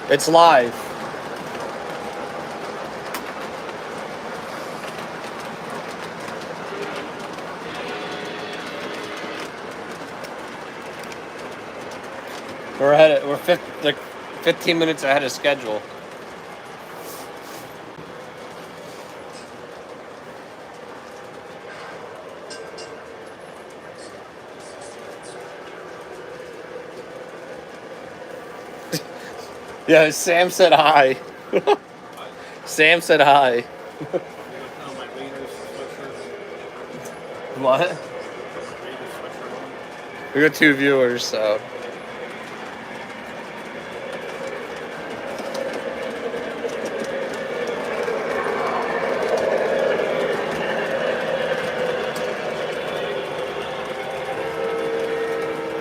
It's live. We're 15 minutes ahead of schedule. Yeah, Sam said hi. Sam said hi. What? We got 2 viewers, so.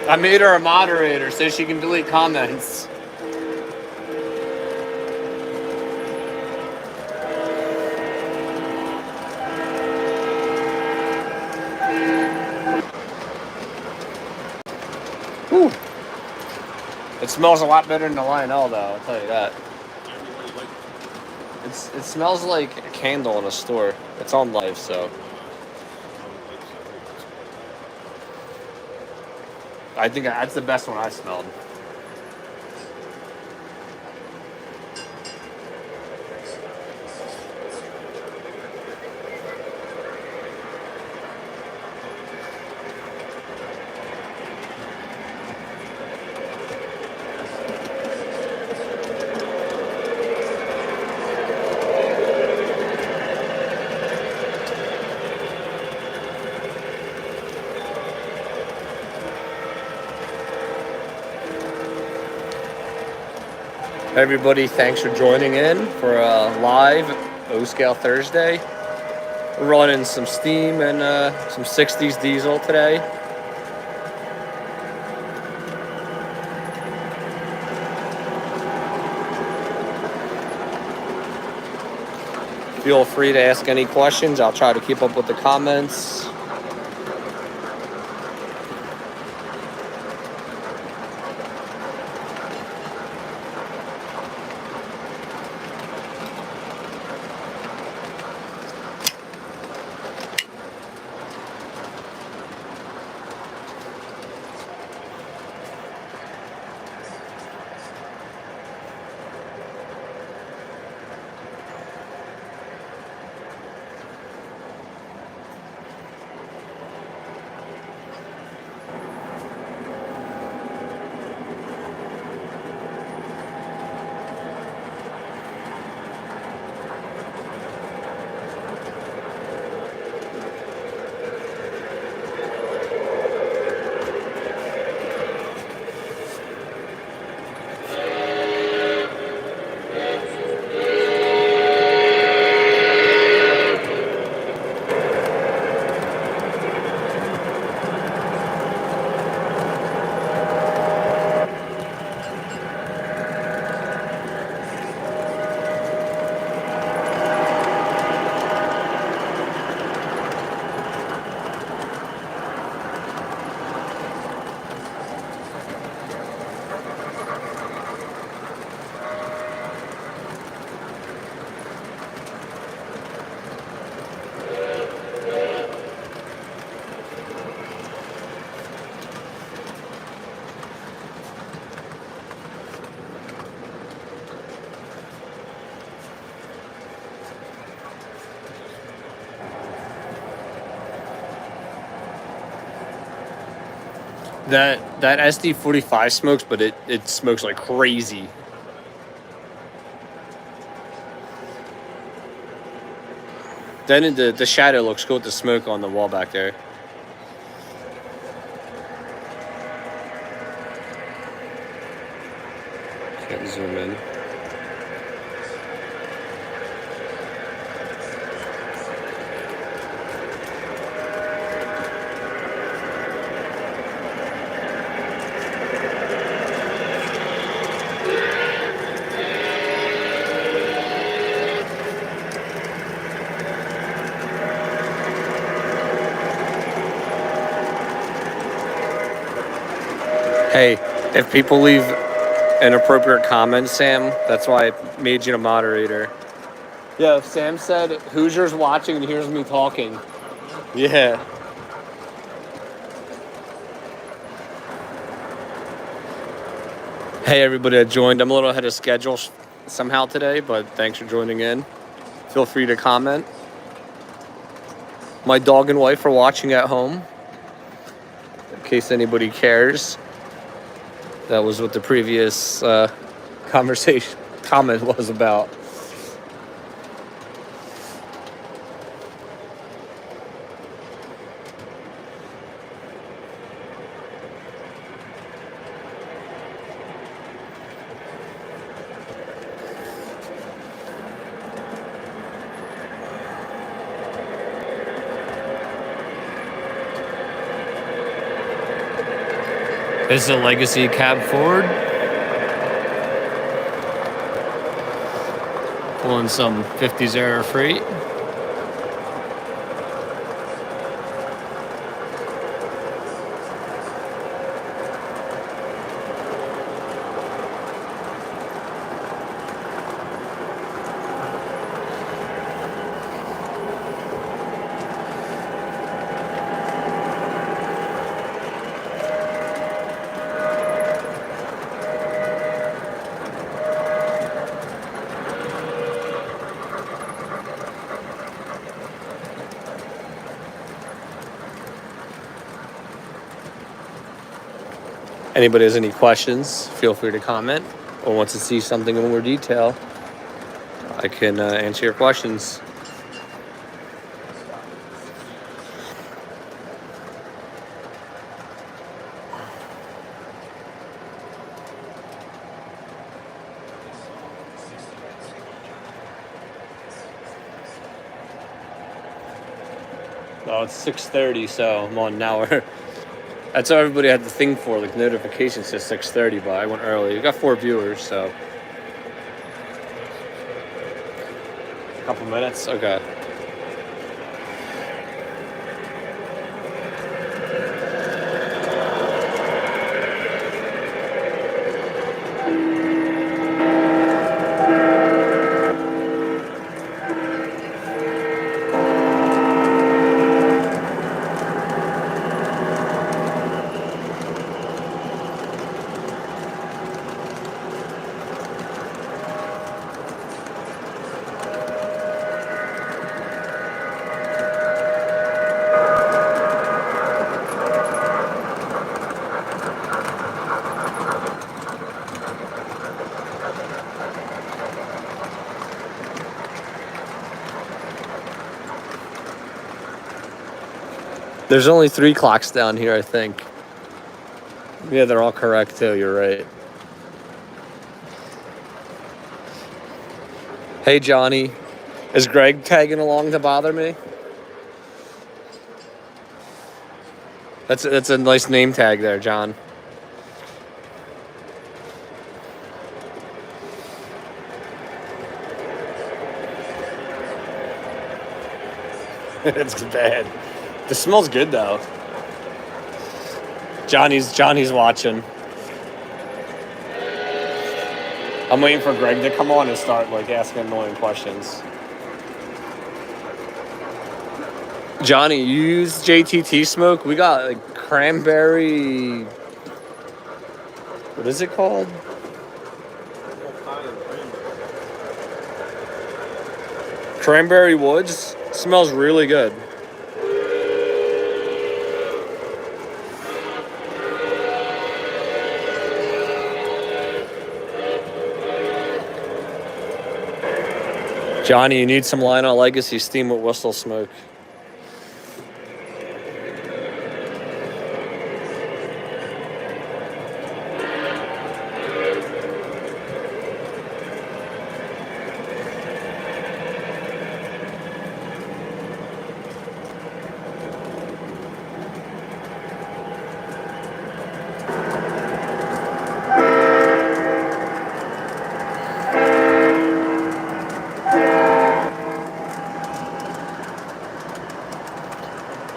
I made her a moderator so she can delete comments. Whew. It smells a lot better than the Lionel, though, I'll tell you that. It smells like a candle in a store. It's on live, so. I think that's the best one I smelled. Everybody, thanks for joining in for a live O-Scale Thursday. We're running some steam and some 60s diesel today. Feel free to ask any questions. I'll try to keep up with the comments. That SD45 smokes, but it smokes like crazy. Then the shadow looks cool with the smoke on the wall back there. Can't zoom in. Hey, if people leave inappropriate comments, Sam. That's why I made you a moderator. Yeah, Sam said Hoosiers watching and hears me talking. Yeah. Hey, everybody that joined. I'm a little ahead of schedule somehow today, but thanks for joining in. Feel free to comment. My dog and wife are watching at home, in case anybody cares. That was what the previous comment was about. This is a Legacy cab Ford. Pulling some 50s era freight. Anybody has any questions, feel free to comment, or wants to see something in more detail, I can answer your questions. Oh, it's 6:30, so I'm on an hour. That's what everybody had the thing for, like notifications says 6:30, but I went early. We got 4 viewers, so. A couple minutes? Okay. There's only 3 clocks down here, I think. Yeah, they're all correct too, you're right. Hey, Johnny. Is Greg tagging along to bother me? That's a nice name tag there, John. It's bad. This smells good though. Johnny's watching. I'm waiting for Greg to come on and start like asking annoying questions. Johnny, you use JTT smoke? We got like cranberry. What is it called? Cranberry Woods. Smells really good. Johnny, you need some Lionel Legacy steam with whistle smoke.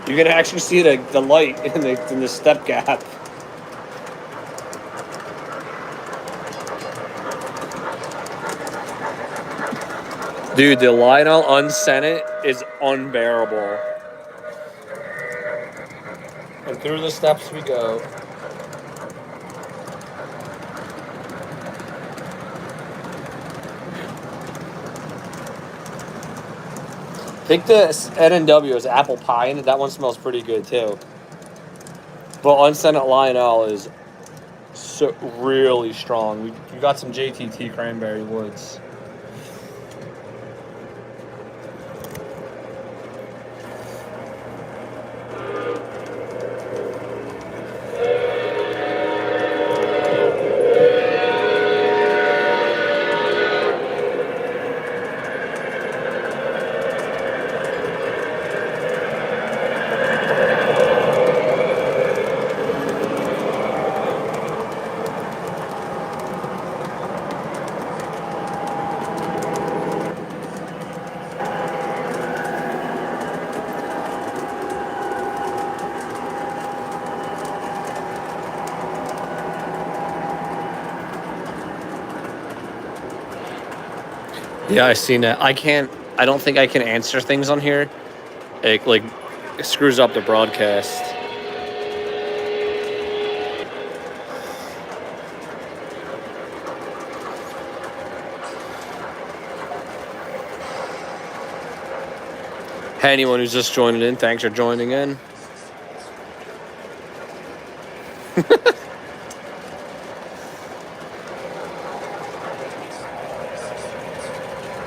You can actually see the light in the step gap. Dude, the Lionel Unscented is unbearable. And through the steps we go. I think the N&W is apple pie, and that one smells pretty good too. But Unscented Lionel is so really strong. We got some JTT Cranberry Woods. Yeah, I seen that. I don't think I can answer things on here. It screws up the broadcast. Hey, anyone who's just joining in, thanks for joining in.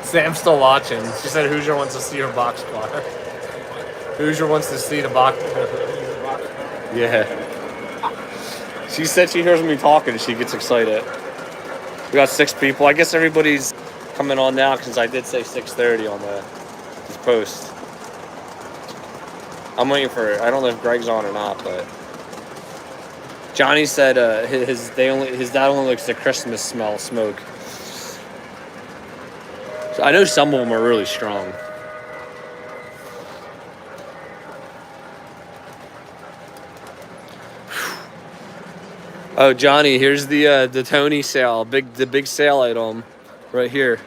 Sam's still watching. She said Hoosier wants to see her box car. Hoosier wants to see the box. Yeah. She said she hears me talking and she gets excited. We got 6 people. I guess everybody's coming on now because I did say 6:30 on this post. I'm waiting for it. I don't know if Greg's on or not, but Johnny said his dad only likes the Christmas smell smoke. So I know some of them are really strong. Oh, Johnny, here's the Tony sale, the big sale item, right here.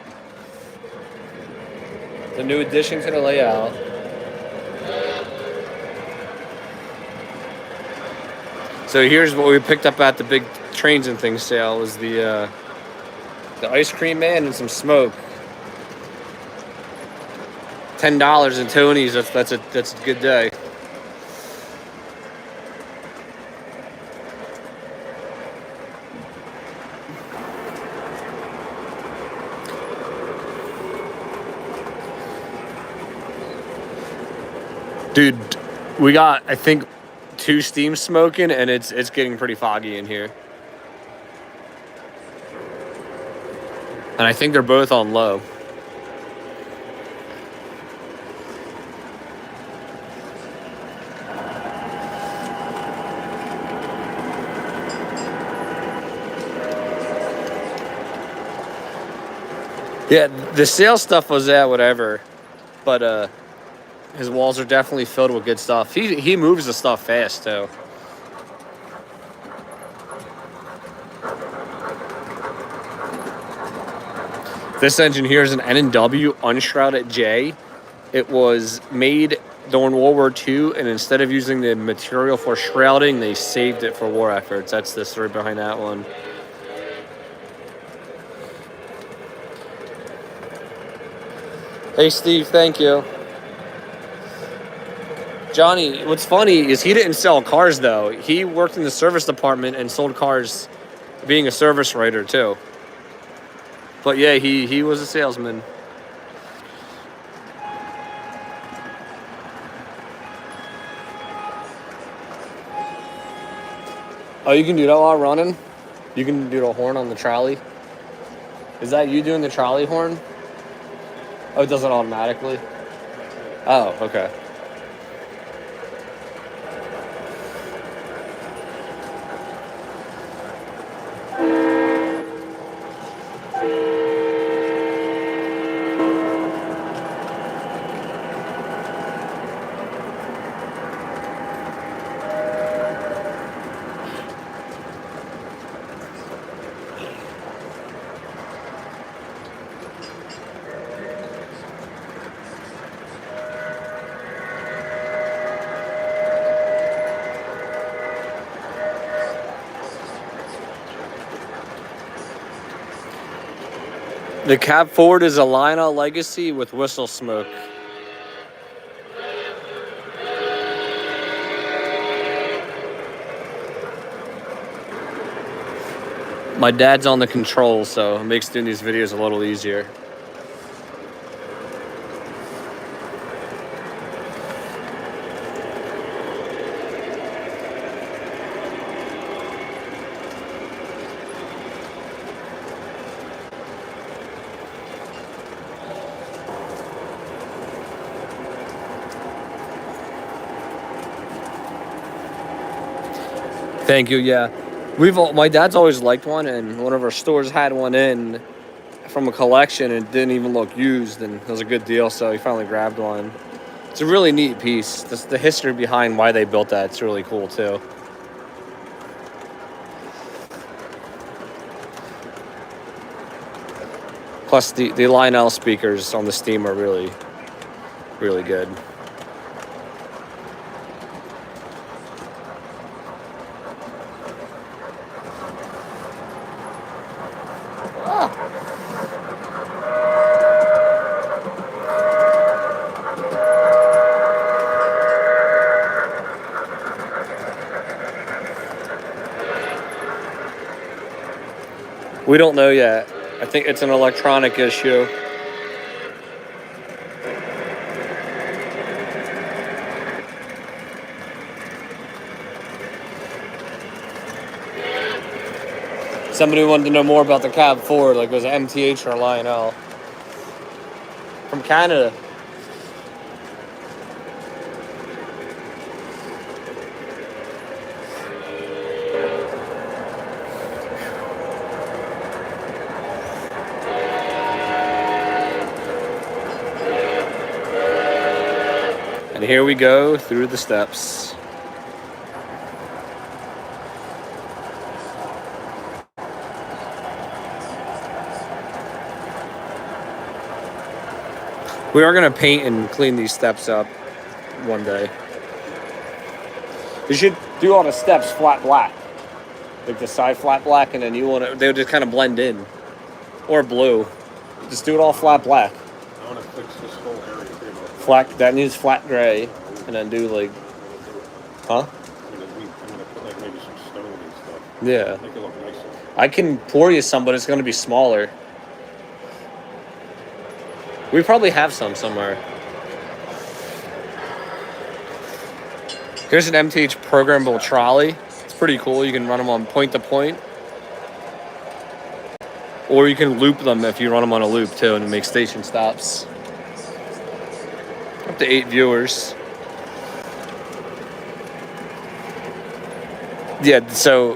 The new addition to the layout. So here's what we picked up at the big Trains and Things sale: was the ice cream man and some smoke. $10 in Tony's. That's a good day. Dude, we got, I think, 2 steam smoking, and it's getting pretty foggy in here. And I think they're both on low. Yeah, the sales stuff was whatever, but his walls are definitely filled with good stuff. He moves the stuff fast too. This engine here is an N&W Unshrouded J. It was made during World War II, and instead of using the material for shrouding, they saved it for war efforts. That's the story behind that one. Hey, Steve, thank you. Johnny, what's funny is he didn't sell cars, though. He worked in the service department and sold cars, being a service writer, too. But yeah, he was a salesman. Oh, you can do that while running? You can do the horn on the trolley? Is that you doing the trolley horn? Oh, it does it automatically? Oh, okay. The cab forward is a Lionel Legacy with whistle smoke. My dad's on the controls, so it makes doing these videos a little easier. Thank you. Yeah, my dad's always liked one, and one of our stores had one in from a collection, and it didn't even look used, and it was a good deal, so he finally grabbed one. It's a really neat piece. The history behind why they built that, it's really cool too. Plus, the Lionel speakers on the Steam are really, really good. We don't know yet. I think it's an electronic issue. Somebody wanted to know more about the cab forward, like was it MTH or Lionel? From Canada. And here we go through the steps. We are going to paint and clean these steps up one day. You should do all the steps flat black. Like the side flat black, and then they'll just kind of blend in. Or blue. Just do it all flat black. I want to fix this whole area. That needs flat gray, and then do like, huh? I'm gonna put like maybe some stone and stuff. Yeah. Make it look nicer. I can pour you some, but it's going to be smaller. We probably have some somewhere. Here's an MTH programmable trolley. It's pretty cool. You can run them on point to point. Or you can loop them if you run them on a loop too, and make station stops. Up to 8 viewers. Yeah, so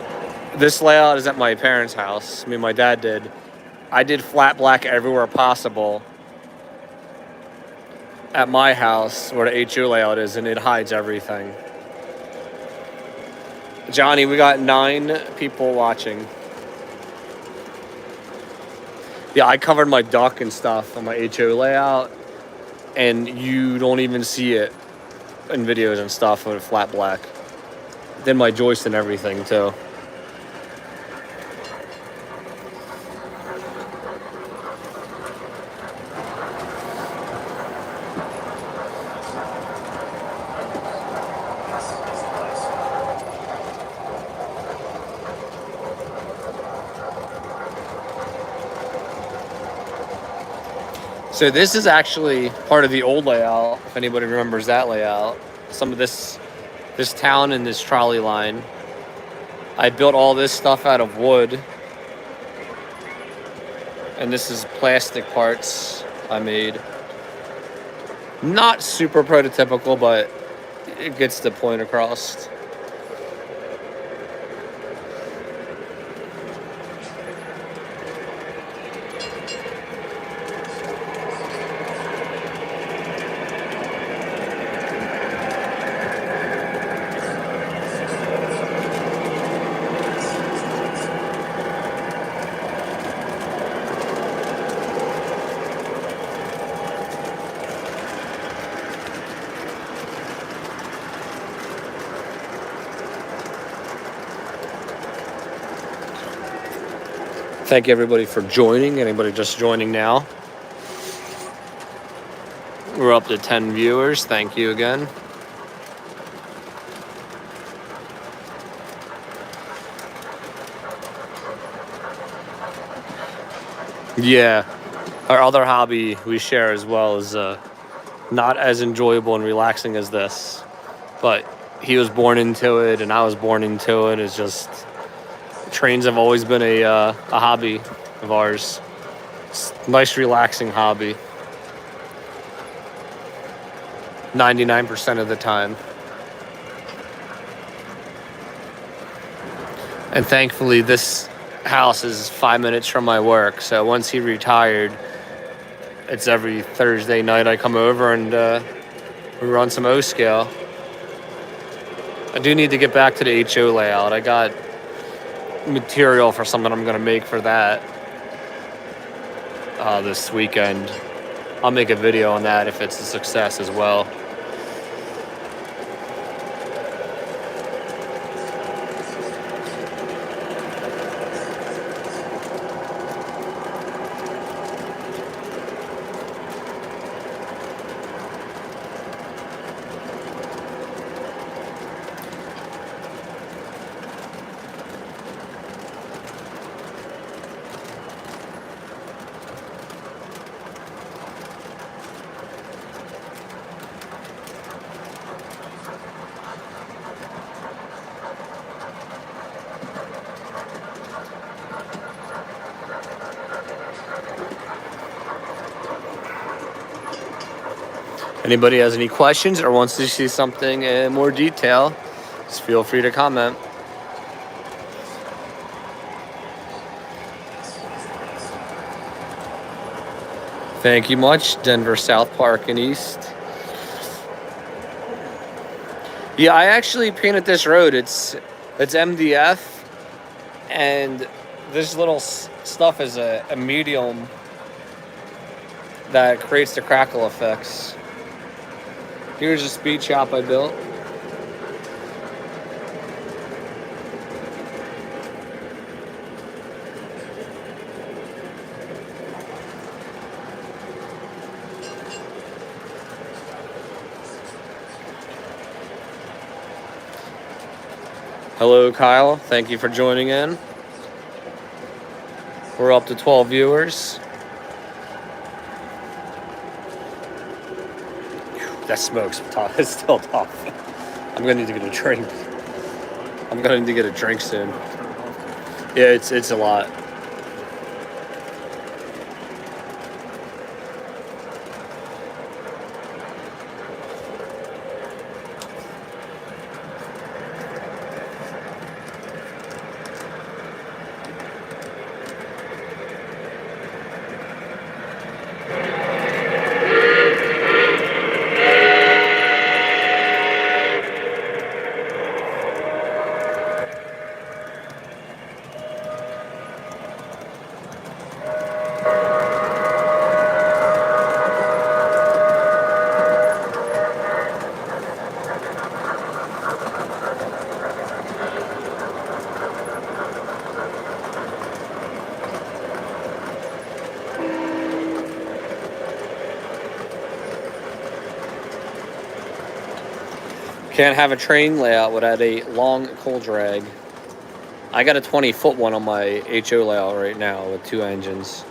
this layout is at my parents' house. Me and my dad did. I did flat black everywhere possible at my house where the HO layout is, and it hides everything. Johnny, we got 9 people watching. Yeah, I covered my duck and stuff on my HO layout, and you don't even see it in videos and stuff with flat black. Then my joist and everything too. So this is actually part of the old layout, if anybody remembers that layout. Some of this town and this trolley line. I built all this stuff out of wood. And this is plastic parts I made. Not super prototypical, but it gets the point across. Thank you everybody for joining. Anybody just joining now? We're up to 10 viewers. Thank you again. Yeah, our other hobby we share as well is not as enjoyable and relaxing as this, but he was born into it and I was born into it. It's just trains have always been a hobby of ours. It's a nice, relaxing hobby. 99% of the time. And thankfully, this house is 5 minutes from my work. So once he retired, it's every Thursday night I come over and we run some O scale. I do need to get back to the HO layout. I got material for something I'm going to make for that this weekend. I'll make a video on that if it's a success as well. Anybody has any questions or wants to see something in more detail, just feel free to comment. Thank you much, Denver South Park and East. Yeah, I actually painted this road. It's MDF, and this little stuff is a medium that creates the crackle effects. Here's a speed shop I built. Hello, Kyle. Thank you for joining in. We're up to 12 viewers. That smoke's tough. It's still tough. I'm gonna need to get a drink. I'm gonna need to get a drink soon. Yeah, it's a lot. Can't have a train layout without a long coal drag. I got a 20-foot one on my HO layout right now with 2 engines.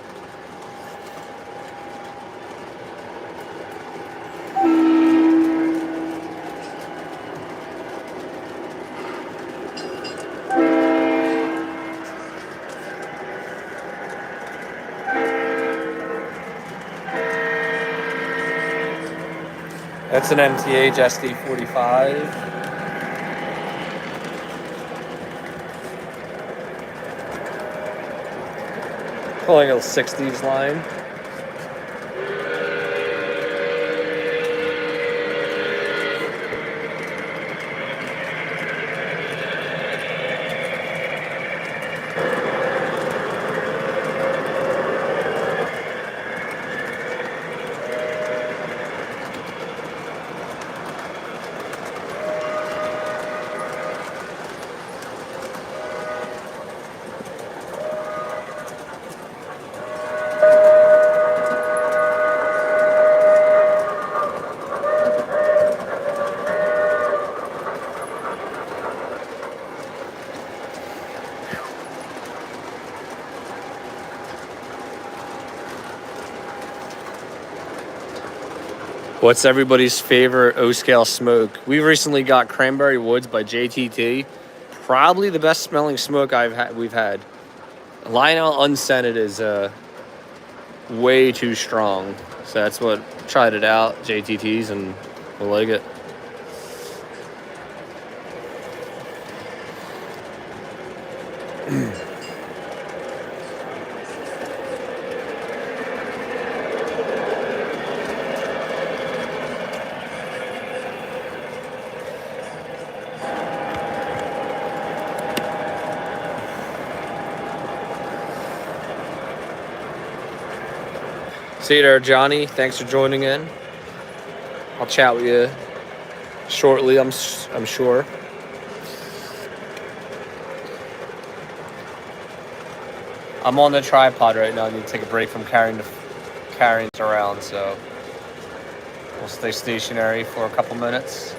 That's an MTH SD45. Pulling a 60s line. What's everybody's favorite O-Scale smoke? We recently got Cranberry Woods by JTT. Probably the best smelling smoke we've had. Lionel unscented is way too strong. So that's what tried it out, JTT's, and we like it. See you there, Johnny. Thanks for joining in. I'll chat with you shortly, I'm sure. I'm on the tripod right now. I need to take a break from carrying it around, so we'll stay stationary for a couple minutes.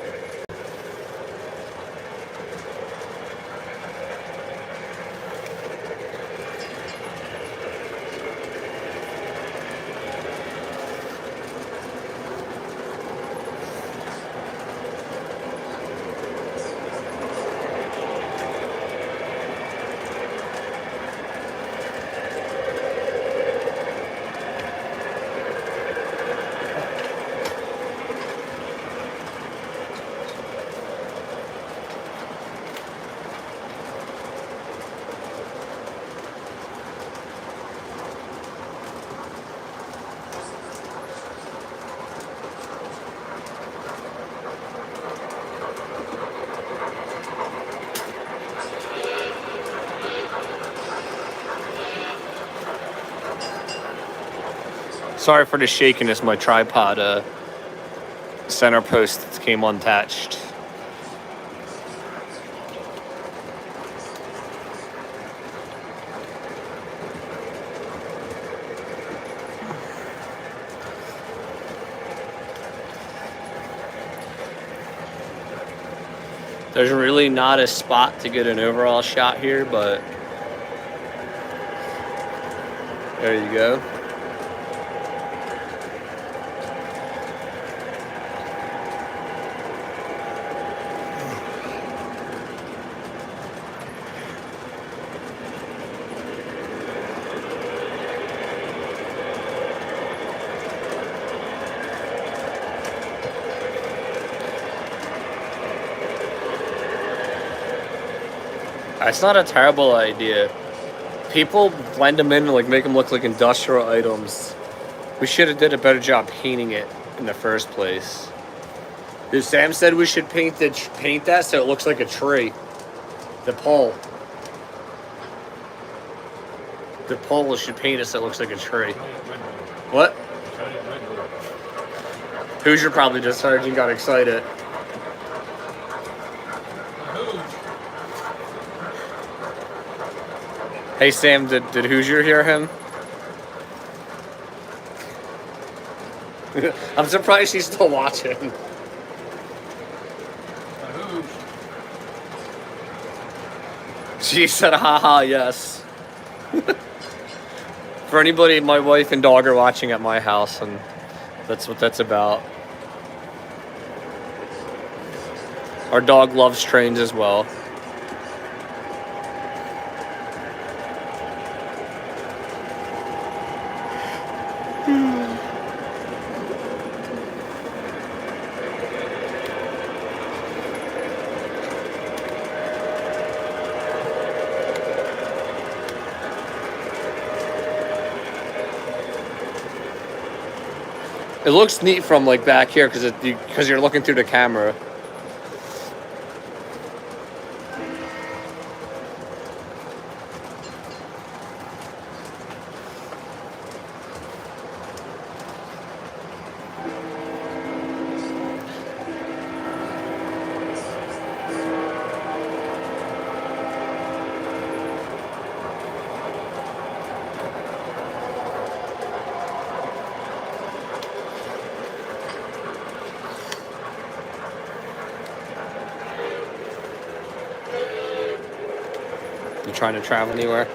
Sorry for the shakiness. My tripod center post came unattached. There's really not a spot to get an overall shot here, but there you go. It's not a terrible idea. People blend them in and like make them look like industrial items. We should have did a better job painting it in the first place. Dude, Sam said we should paint that so it looks like a tree. The pole. The pole should paint it so it looks like a tree. What? Hoosier probably just heard you got excited. Hey Sam, did Hoosier hear him? I'm surprised she's still watching. She said, haha, yes. For anybody, my wife and dog are watching at my house, and that's what that's about. Our dog loves trains as well. It looks neat from like back here because you're looking through the camera. You trying to travel anywhere?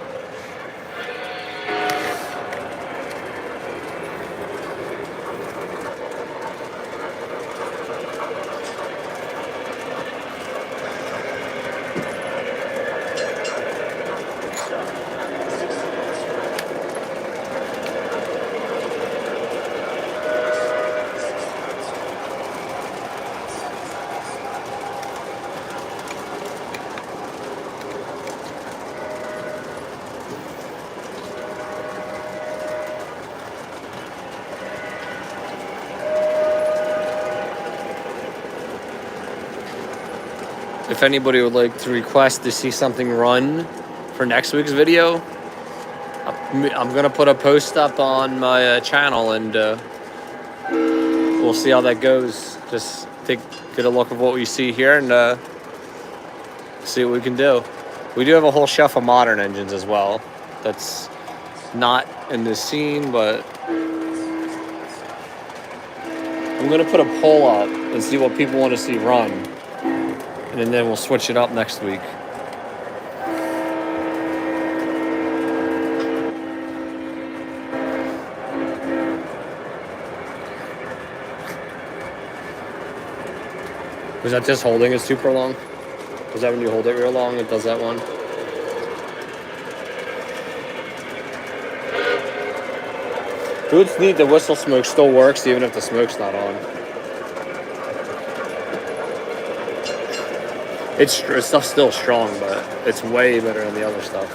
if anybody would like to request to see something run for next week's video, I'm gonna put a post up on my channel, and we'll see how that goes. Just get a look of what we see here, and see what we can do. We do have a whole shelf of modern engines as well. That's not in this scene, but I'm gonna put a poll up and see what people want to see run, and then we'll switch it up next week. Was that just holding it super long? Was that when you hold it real long, it does that one? Dude, it's neat the whistle smoke still works even if the smoke's not on. It's stuff's still strong, but it's way better than the other stuff.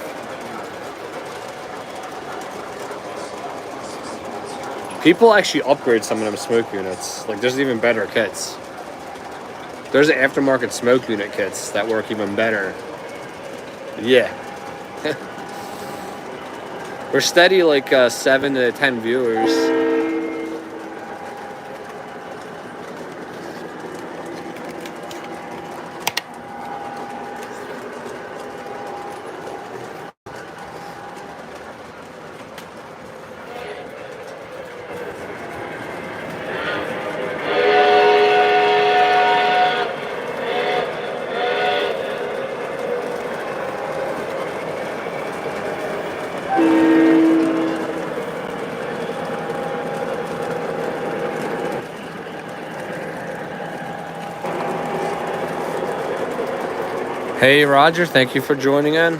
People actually upgrade some of them smoke units. Like, there's even better kits. There's aftermarket smoke unit kits that work even better. Yeah. We're steady like 7 to 10 viewers. Hey Roger, thank you for joining in.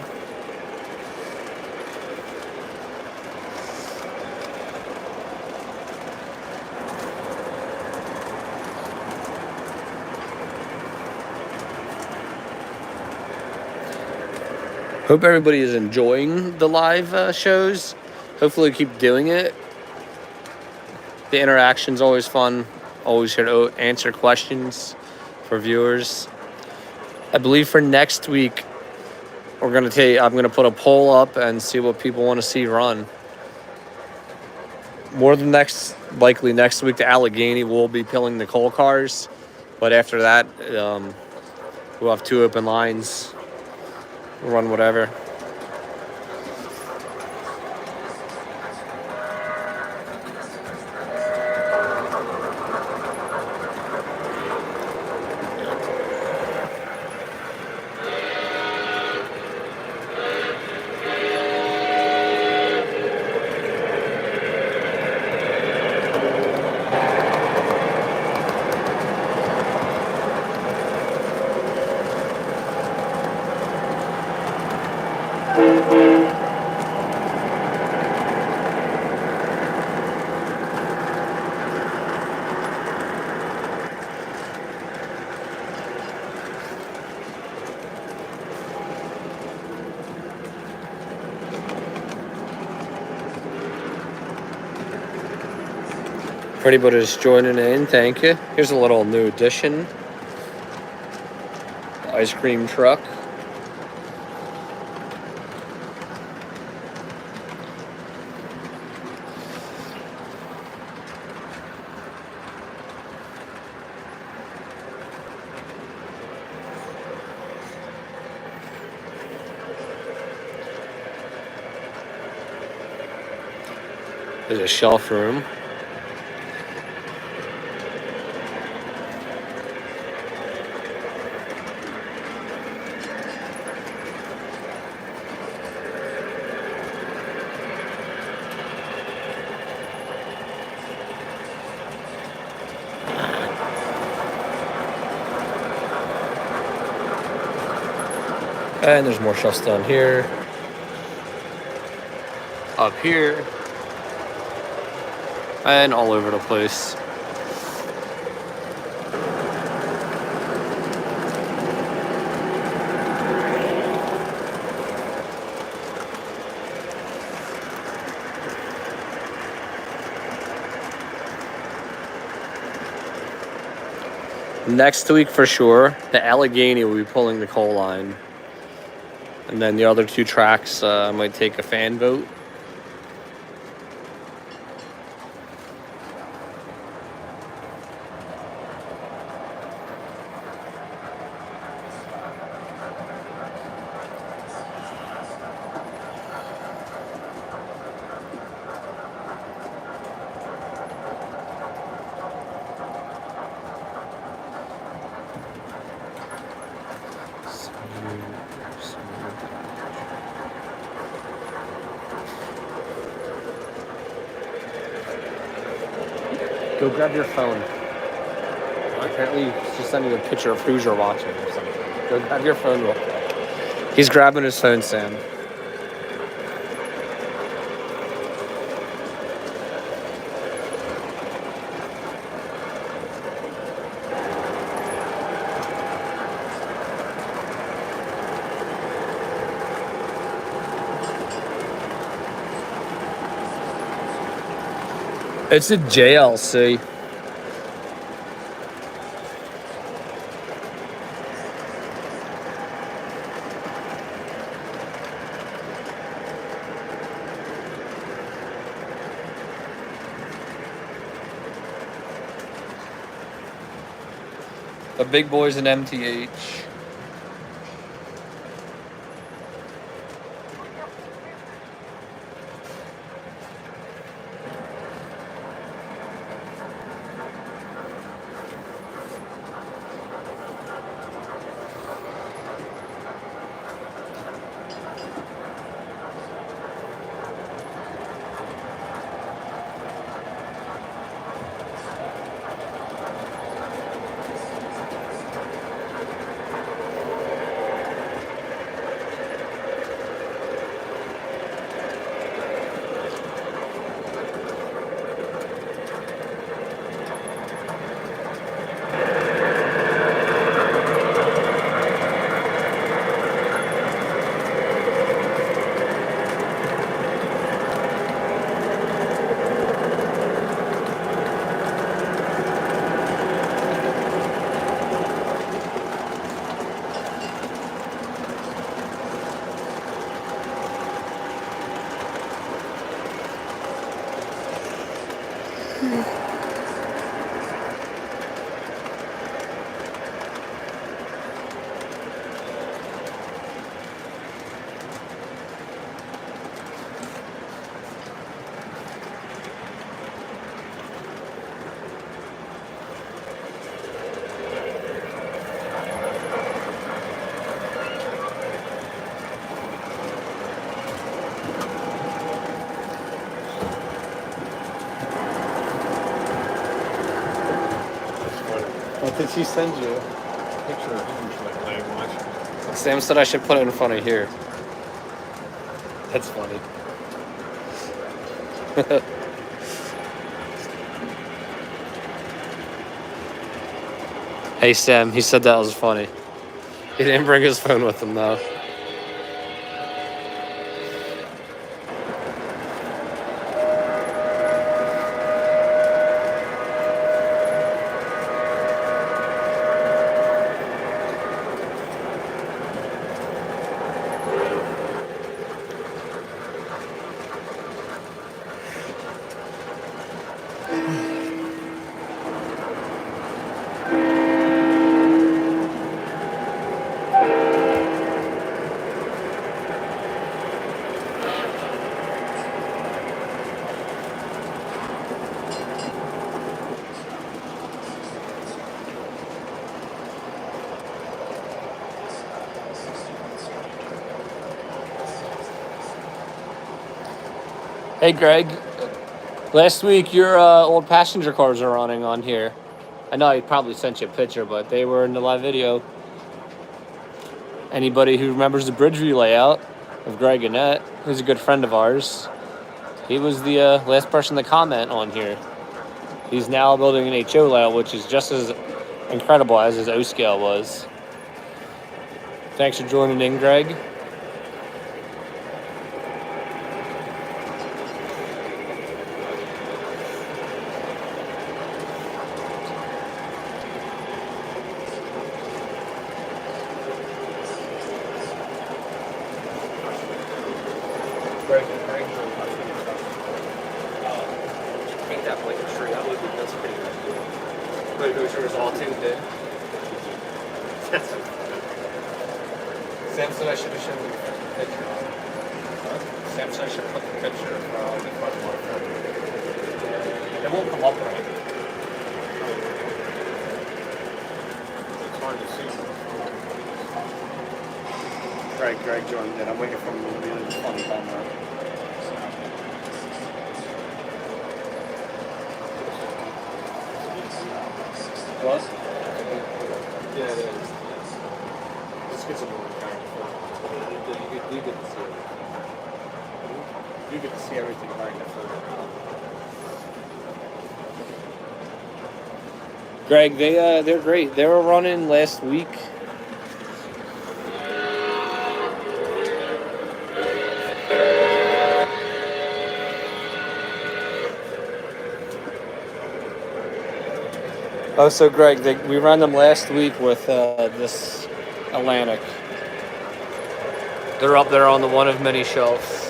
Hope everybody is enjoying the live shows. Hopefully keep doing it. The interaction's always fun. Always here to answer questions for viewers. I believe for next week, I'm gonna put a poll up and see what people want to see run. Likely next week, the Allegheny will be pilling the coal cars, but after that, we'll have 2 open lines. We'll run whatever. For anybody that's joining in, thank you. Here's a little new addition. The ice cream truck. There's a shelf room. And there's more shelves down here. Up here. And all over the place. Next week for sure, the Allegheny will be pulling the coal line. And then the other two tracks might take a fan vote. Go grab your phone. Apparently, he's just sending a picture of Hoosier watching or something. Go grab your phone real quick. He's grabbing his phone, Sam. It's a JLC. The big boys in MTH. What did she send you? Picture of him like laying watching. Sam said I should put it in front of here. That's funny. Hey Sam, he said that was funny. He didn't bring his phone with him though. Hey Greg, last week your old passenger cars are running on here. I know I probably sent you a picture, but they were in the live video. Anybody who remembers the Bridgeview layout of Greg Annette, who's a good friend of ours, he was the last person to comment on here. He's now building an HO layout, which is just as incredible as his O scale was. Thanks for joining in, Greg. Wait, Hoosier all tuned in. Sam said I should have shown you the picture. Sam said I should put the picture in front of my phone. It won't come up right. It's hard to see. Greg joined in. I'm waiting for him to be really funny camera. What? Yeah, it is. Let's get some more kind of you get to see it. You get to see everything right in the photo. Greg, they're great. They were running last week. Oh, so Greg, we ran them last week with this Atlantic. They're up there on the one of many shelves.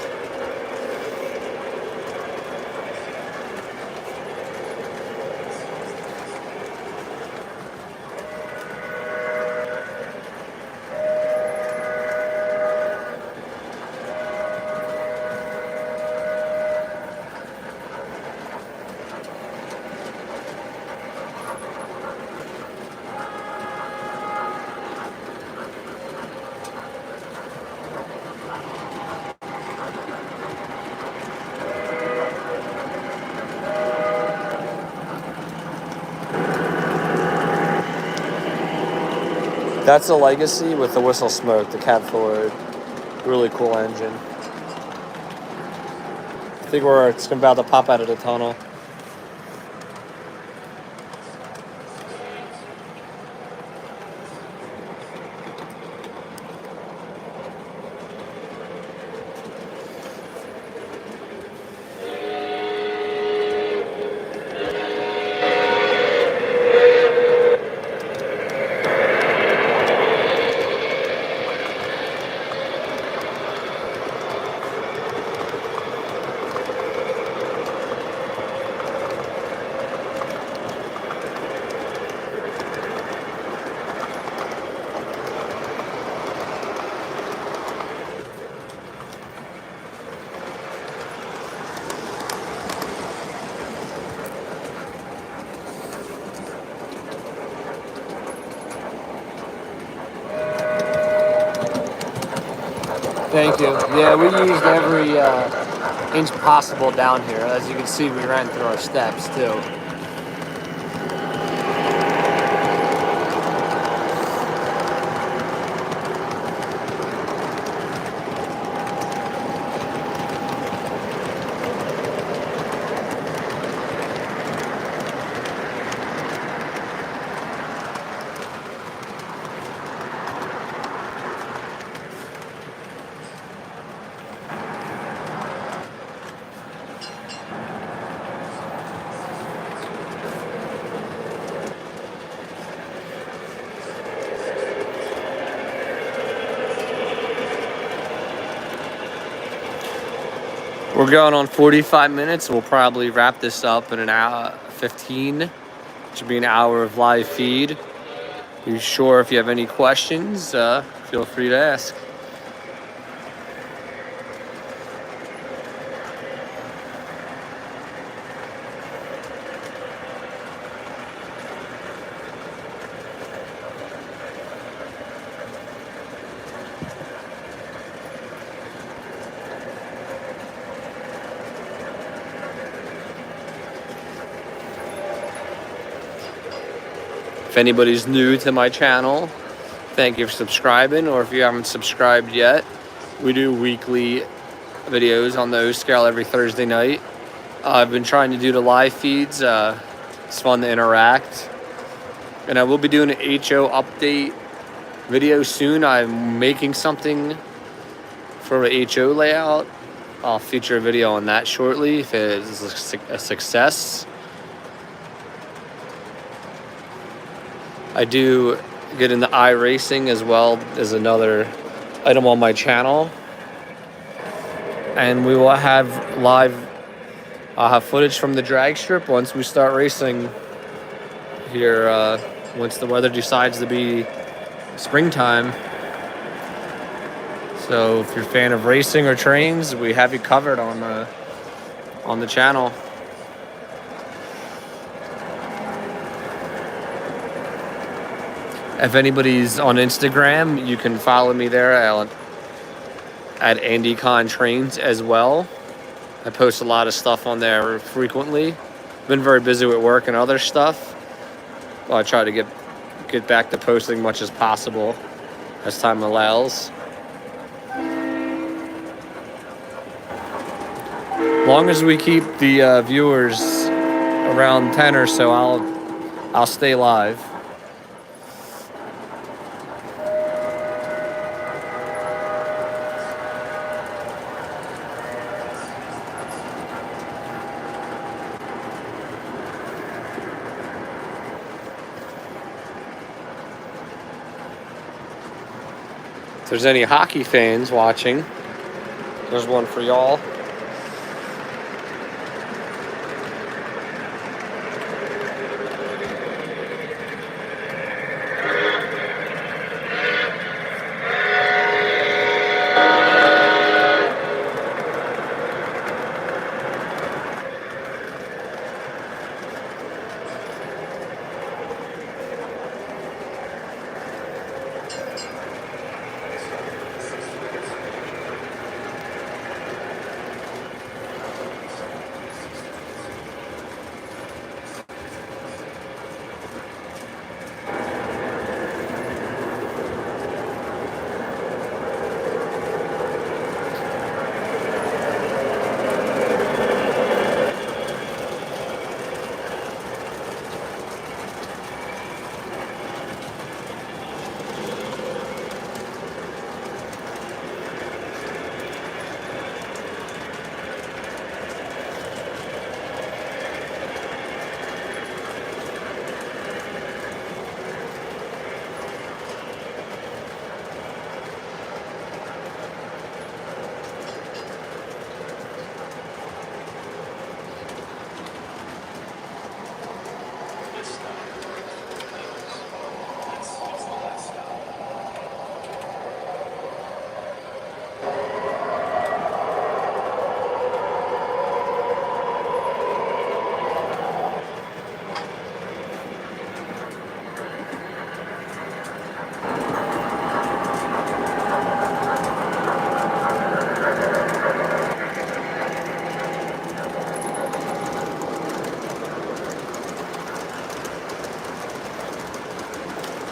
That's a Legacy with the whistle smoke, the cab forward. Really cool engine. I think it's about to pop out of the tunnel. Thank you. Yeah, we used every inch possible down here. As you can see, we ran through our steps too. We're going on 45 minutes. We'll probably wrap this up in an hour 15. It should be an hour of live feed. Be sure if you have any questions, feel free to ask. If anybody's new to my channel, thank you for subscribing, or if you haven't subscribed yet, we do weekly videos on the O-Scale every Thursday night. I've been trying to do the live feeds. It's fun to interact. And I will be doing an HO update video soon. I'm making something for a HO layout. I'll feature a video on that shortly if it is a success. I do get into iRacing as well as another item on my channel. And we will have I'll have footage from the drag strip once we start racing here once the weather decides to be springtime. So if you're a fan of racing or trains, we have you covered on the channel. If anybody's on Instagram, you can follow me there at AndyCon Trains as well. I post a lot of stuff on there frequently. Been very busy with work and other stuff. Well, I try to get back to posting much as possible as time allows. Long as we keep the viewers around 10 or so, I'll stay live. If there's any hockey fans watching, there's one for y'all.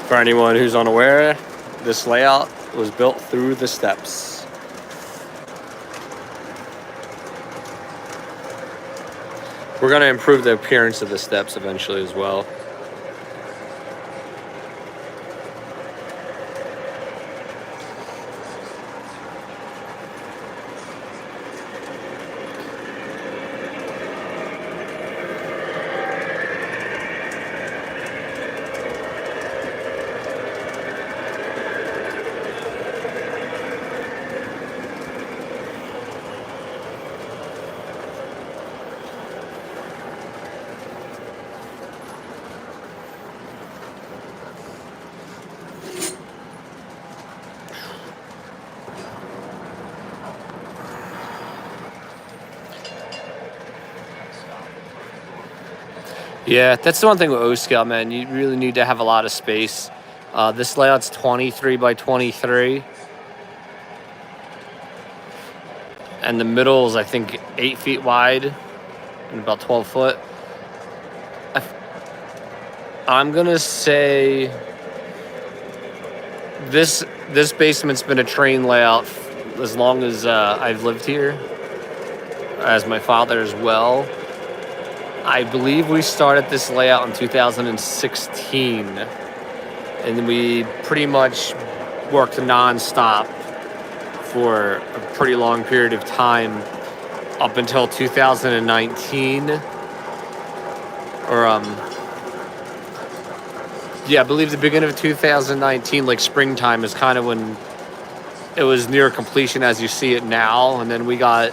For anyone who's unaware, this layout was built through the steps. We're going to improve the appearance of the steps eventually as well. Yeah, that's the one thing with O-Scale, man. You really need to have a lot of space. This layout's 23 by 23. And the middle is, I think, 8 feet wide and about 12 foot. I'm going to say this basement's been a train layout as long as I've lived here, as my father as well. I believe we started this layout in 2016, and we pretty much worked non-stop for a pretty long period of time up until 2019. I believe the beginning of 2019, like springtime, is kind of when it was near completion as you see it now, and then we got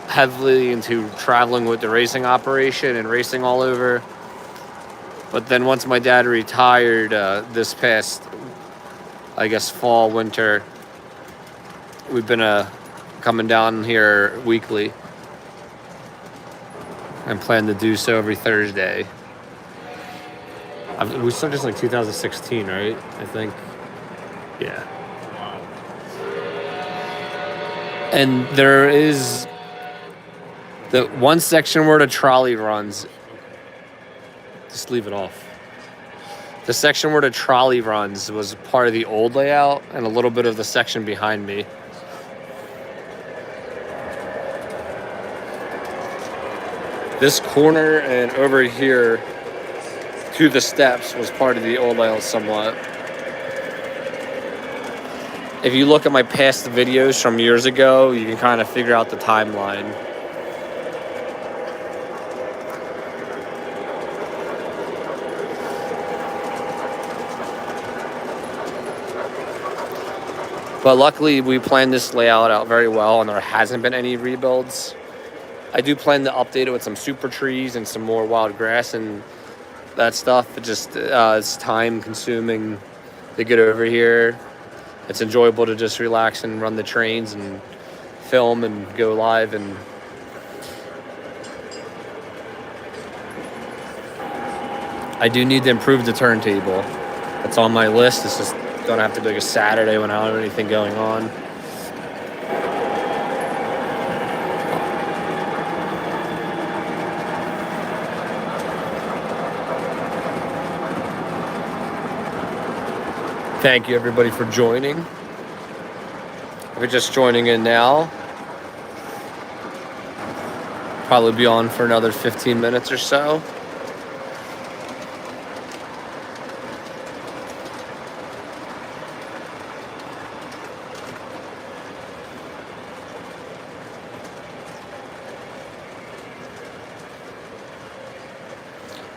heavily into traveling with the racing operation and racing all over. But then once my dad retired this past, I guess, fall, winter, we've been coming down here weekly. And plan to do so every Thursday. We started this in like 2016, right? I think. Yeah. And there is the one section where the trolley runs. Just leave it off. The section where the trolley runs was part of the old layout and a little bit of the section behind me. This corner and over here to the steps was part of the old layout somewhat. If you look at my past videos from years ago, you can kind of figure out the timeline. But luckily, we planned this layout out very well, and there hasn't been any rebuilds. I do plan to update it with some super trees and some more wild grass and that stuff. It just it's time consuming to get over here. It's enjoyable to just relax and run the trains and film and go live. And I do need to improve the turntable. It's on my list. It's just gonna have to be like a Saturday when I don't have anything going on. Thank you, everybody, for joining. If you're just joining in now, probably be on for another 15 minutes or so.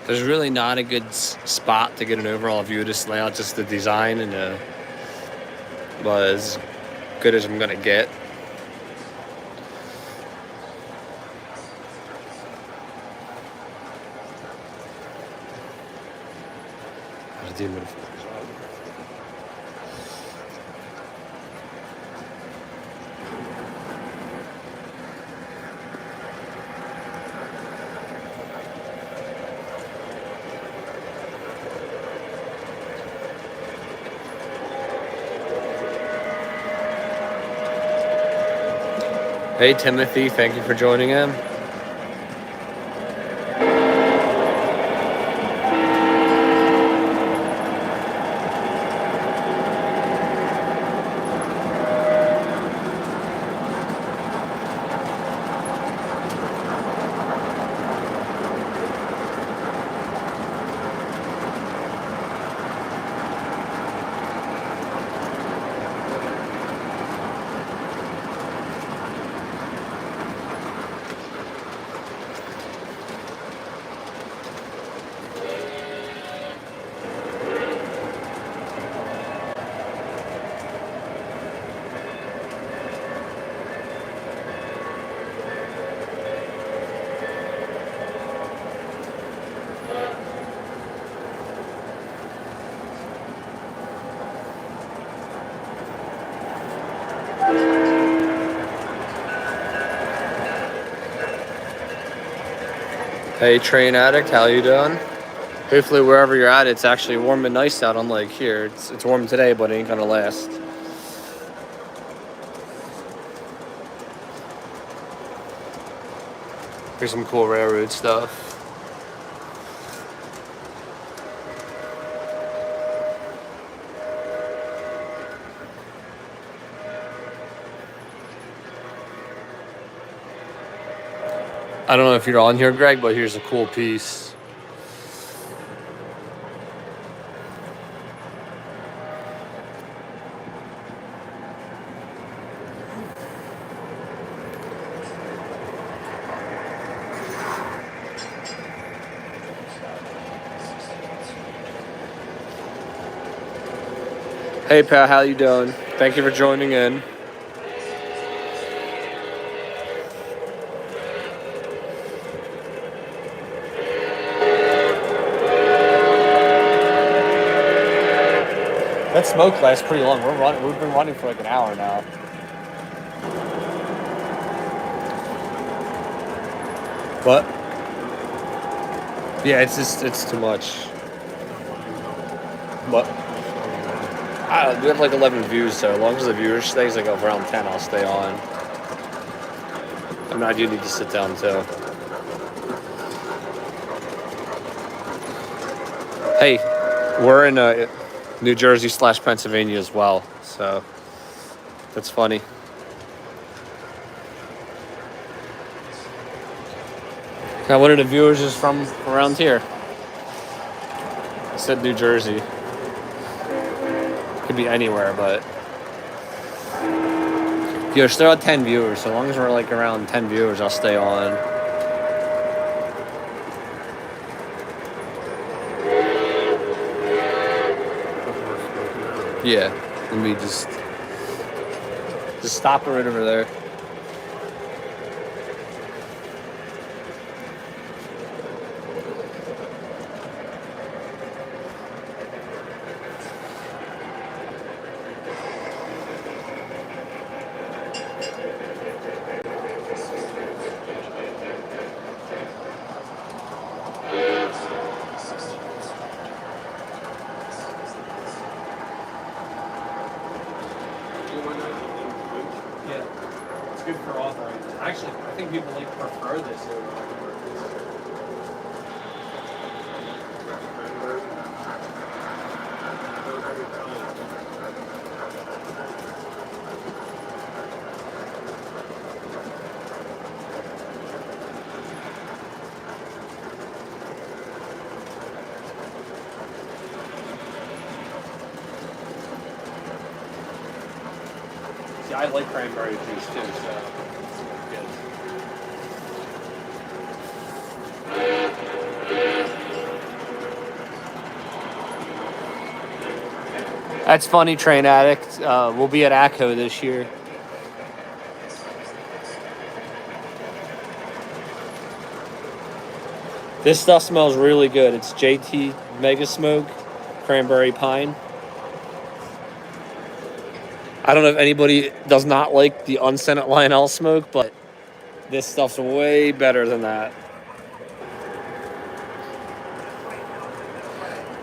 There's really not a good spot to get an overall view of this layout, just the design, and was as good as I'm gonna get. Hey Timothy, thank you for joining in. Hey Train Addict, how you doing? Hopefully wherever you're at, it's actually warm and nice out, unlike here. It's warm today, but it ain't gonna last. Here's some cool railroad stuff. I don't know if you're on here, Greg, but here's a cool piece. Hey, pal, how you doing? Thank you for joining in. That smoke lasts pretty long. We've been running for like an hour now. But yeah, it's too much. But we have like 11 views, so as long as the viewer stays like around 10, I'll stay on. I mean, I do need to sit down too. Hey, we're in New Jersey / Pennsylvania as well, so that's funny. Now, one of the viewers is from around here. I said New Jersey. Could be anywhere, but yeah, still at 10 viewers. So long as we're like around 10 viewers, I'll stay on. Yeah, let me just stop it right over there. Yeah, it's good for authoring. Actually, I think people like prefer this over. See, I like cranberry juice too, so it's good. That's funny, Train Addict. We'll be at ACCO this year. This stuff smells really good. It's JT Mega Smoke Cranberry Pine. I don't know if anybody does not like the unscented Lionel smoke, but this stuff's way better than that.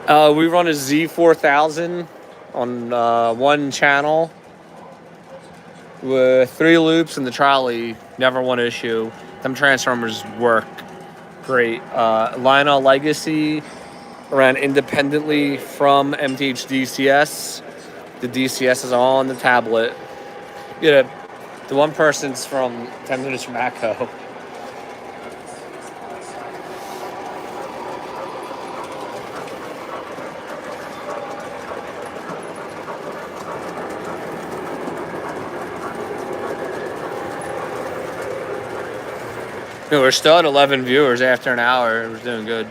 We run a Z4000 on one channel with 3 loops and the trolley. Never one issue. Them transformers work great. Lionel Legacy ran independently from MTH DCS. The DCS is on the tablet. You know, the one person's from 10 minutes from ACCO. You know, we're still at 11 viewers after an hour. We're doing good.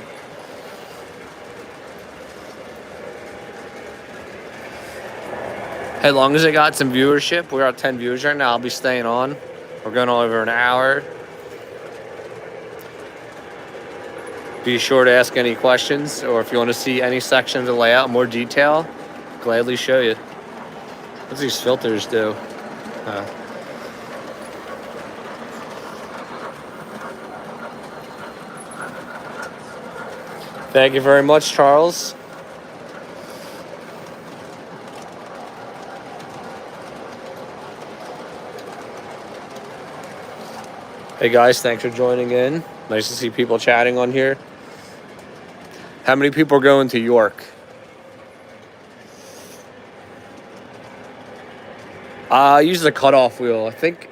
As long as it got some viewership, we're at 10 viewers right now. I'll be staying on. We're going on over an hour. Be sure to ask any questions, or if you want to see any section of the layout in more detail, gladly show you. What's these filters do? Thank you very much, Charles. Hey guys, thanks for joining in. Nice to see people chatting on here. How many people are going to York? I use the cutoff wheel. I think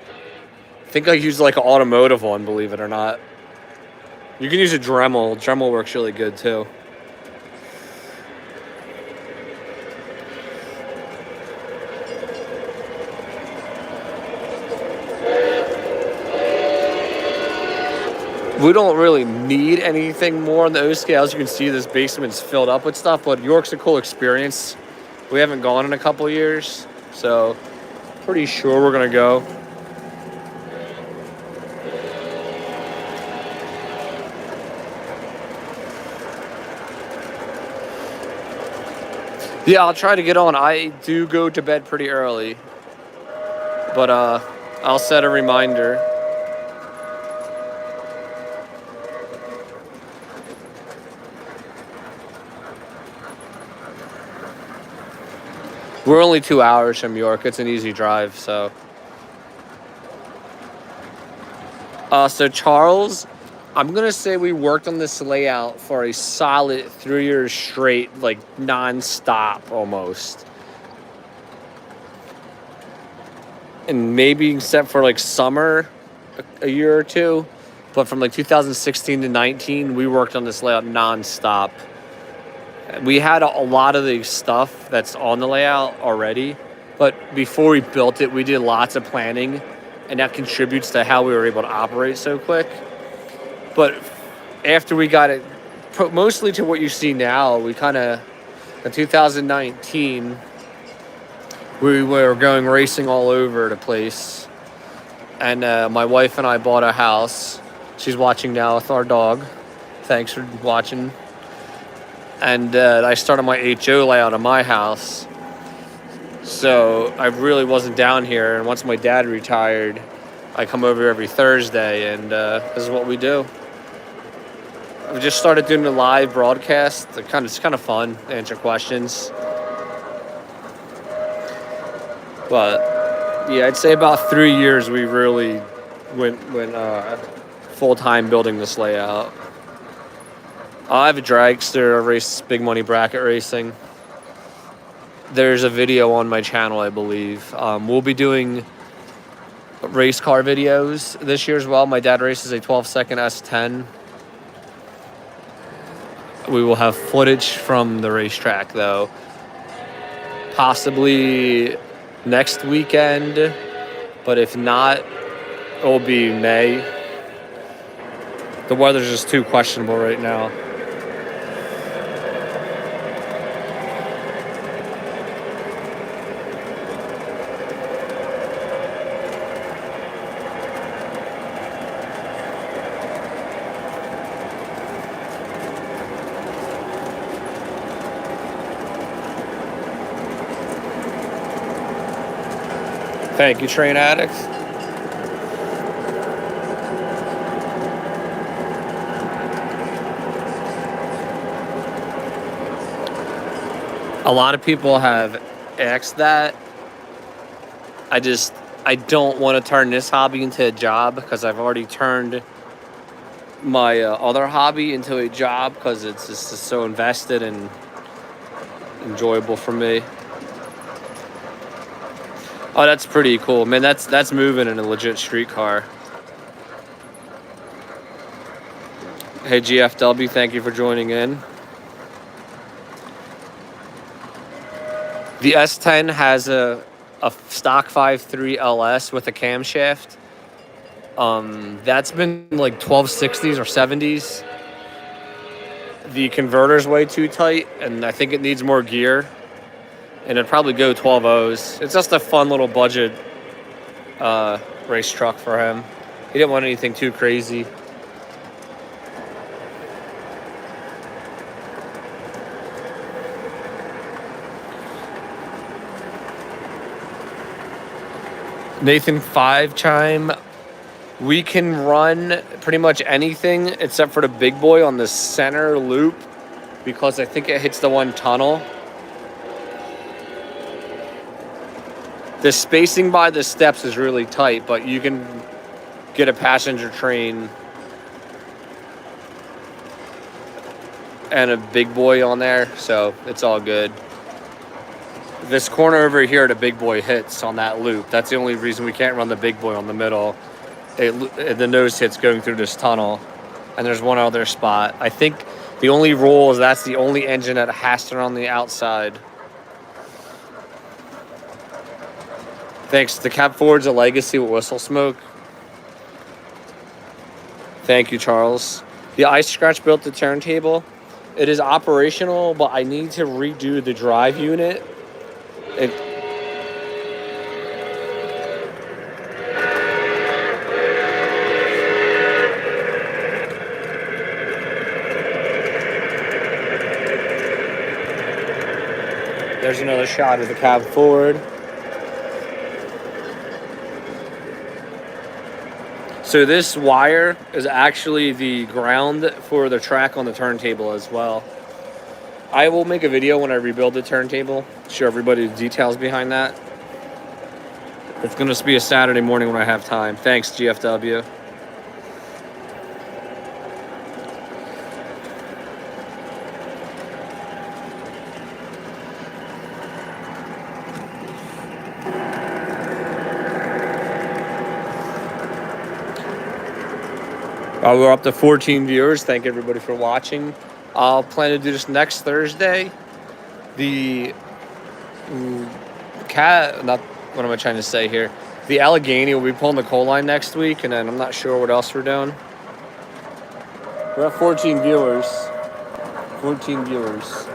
I use like an automotive one, believe it or not. You can use a Dremel. Dremel works really good too. We don't really need anything more on the O scale. As you can see, this basement's filled up with stuff, but York's a cool experience. We haven't gone in a couple years, so pretty sure we're gonna go. Yeah, I'll try to get on. I do go to bed pretty early, but I'll set a reminder. We're only 2 hours from York. It's an easy drive, so. So Charles, I'm gonna say we worked on this layout for a solid 3 years straight, like non-stop almost. And maybe except for like summer, a year or two, but from like 2016 to 19, we worked on this layout non-stop. We had a lot of the stuff that's on the layout already, but before we built it, we did lots of planning, and that contributes to how we were able to operate so quick. But after we got it mostly to what you see now, we kind of, in 2019, we were going racing all over the place. And my wife and I bought a house. She's watching now with our dog. Thanks for watching. And I started my HO layout of my house. So I really wasn't down here. And once my dad retired, I come over every Thursday, and this is what we do. We just started doing a live broadcast. It's kind of fun to answer questions. But yeah, I'd say about 3 years we really went full time building this layout. I have a dragster. I race big money bracket racing. There's a video on my channel, I believe. We'll be doing race car videos this year as well. My dad races a 12-second S10. We will have footage from the racetrack, though. Possibly next weekend, but if not, it will be May. The weather's just too questionable right now. Thank you, Train Addicts. A lot of people have asked that. I don't want to turn this hobby into a job because I've already turned my other hobby into a job because it's just so invested and enjoyable for me. Oh, that's pretty cool, man. That's moving in a legit street car. Hey, GFW, thank you for joining in. The S10 has a stock 5.3 LS with a camshaft. That's been like 1260s or 70s. The converter's way too tight, and I think it needs more gear. And it'd probably go 12.0s. It's just a fun little budget race truck for him. He didn't want anything too crazy. Nathan 5 chime. We can run pretty much anything except for the big boy on the center loop because I think it hits the one tunnel. The spacing by the steps is really tight, but you can get a passenger train and a big boy on there, so it's all good. This corner over here, the big boy hits on that loop. That's the only reason we can't run the big boy on the middle. The nose hits going through this tunnel, and there's one other spot. I think the only rule is that's the only engine that has to run on the outside. Thanks. The Cap Ford's a legacy with whistle smoke. Thank you, Charles. The Ice Scratch built the turntable. It is operational, but I need to redo the drive unit. There's another shot of the cab forward. So this wire is actually the ground for the track on the turntable as well. I will make a video when I rebuild the turntable, show everybody the details behind that. It's going to be a Saturday morning when I have time. Thanks, GFW. We're up to 14 viewers. Thank everybody for watching. I'll plan to do this next Thursday. The what am I trying to say here? The Allegheny will be pulling the coal line next week, and then I'm not sure what else we're doing. We're at 14 viewers. 14 viewers.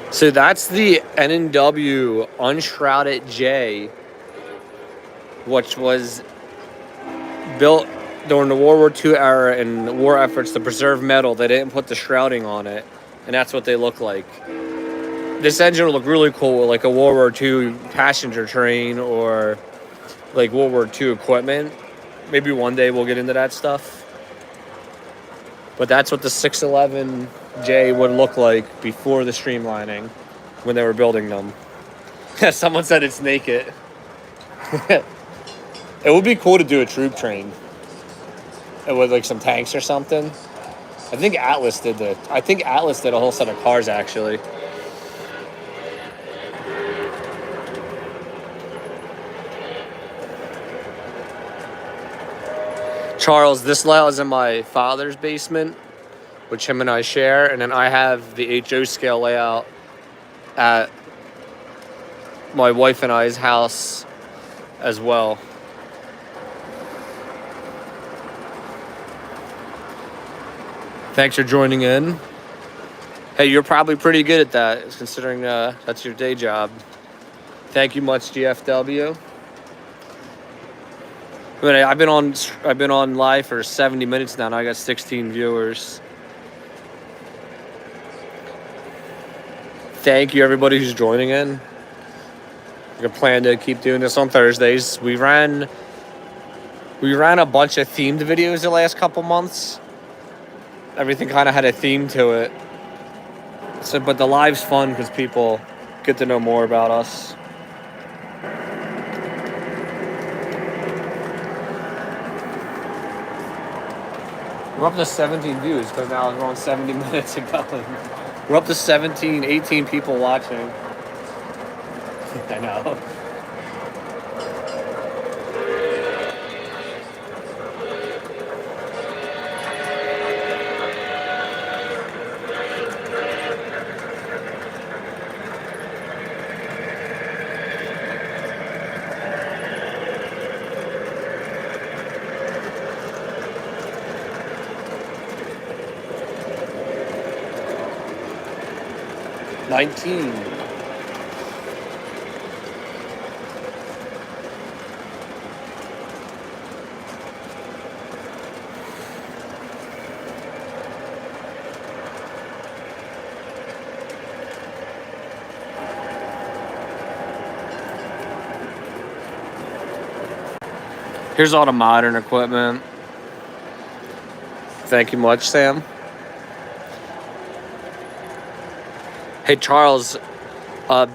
So that's the N&W Unshrouded J, which was built during the World War II era and war efforts to preserve metal. They didn't put the shrouding on it, and that's what they look like. This engine will look really cool with like a World War II passenger train or like World War II equipment. Maybe one day we'll get into that stuff. But that's what the 611J would look like before the streamlining when they were building them. Someone said it's naked. It would be cool to do a troop train with like some tanks or something. I think Atlas did a whole set of cars actually. Charles, this layout is in my father's basement, which him and I share, and then I have the HO scale layout at my wife and I's house as well. Thanks for joining in. Hey, you're probably pretty good at that, considering that's your day job. Thank you much, GFW. I've been on live for 70 minutes now, and I got 16 viewers. Thank you, everybody who's joining in. I plan to keep doing this on Thursdays. We ran a bunch of themed videos the last couple months. Everything kind of had a theme to it. So, but the live's fun because people get to know more about us. We're up to 17 views because now we're on 70 minutes ago. We're up to 17, 18 people watching. I know. Here's all the modern equipment. Thank you much, Sam. Hey, Charles,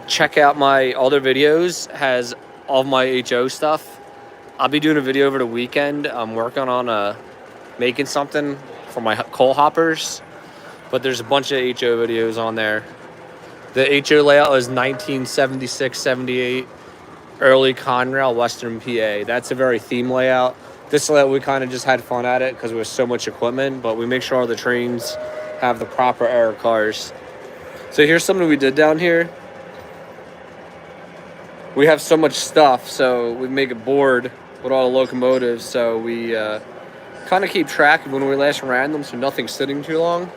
check out my other videos. Has all of my HO stuff. I'll be doing a video over the weekend. I'm working on making something for my coal hoppers. But there's a bunch of HO videos on there. The HO layout is 1976, 78. Early Conrail, Western PA. That's a very theme layout. This layout, we kind of just had fun at it because there was so much equipment, but we make sure all the trains have the proper air cars. So here's something we did down here. We have so much stuff, so we make a board with all the locomotives, so we kind of keep track of when we last ran them, so nothing's sitting too long.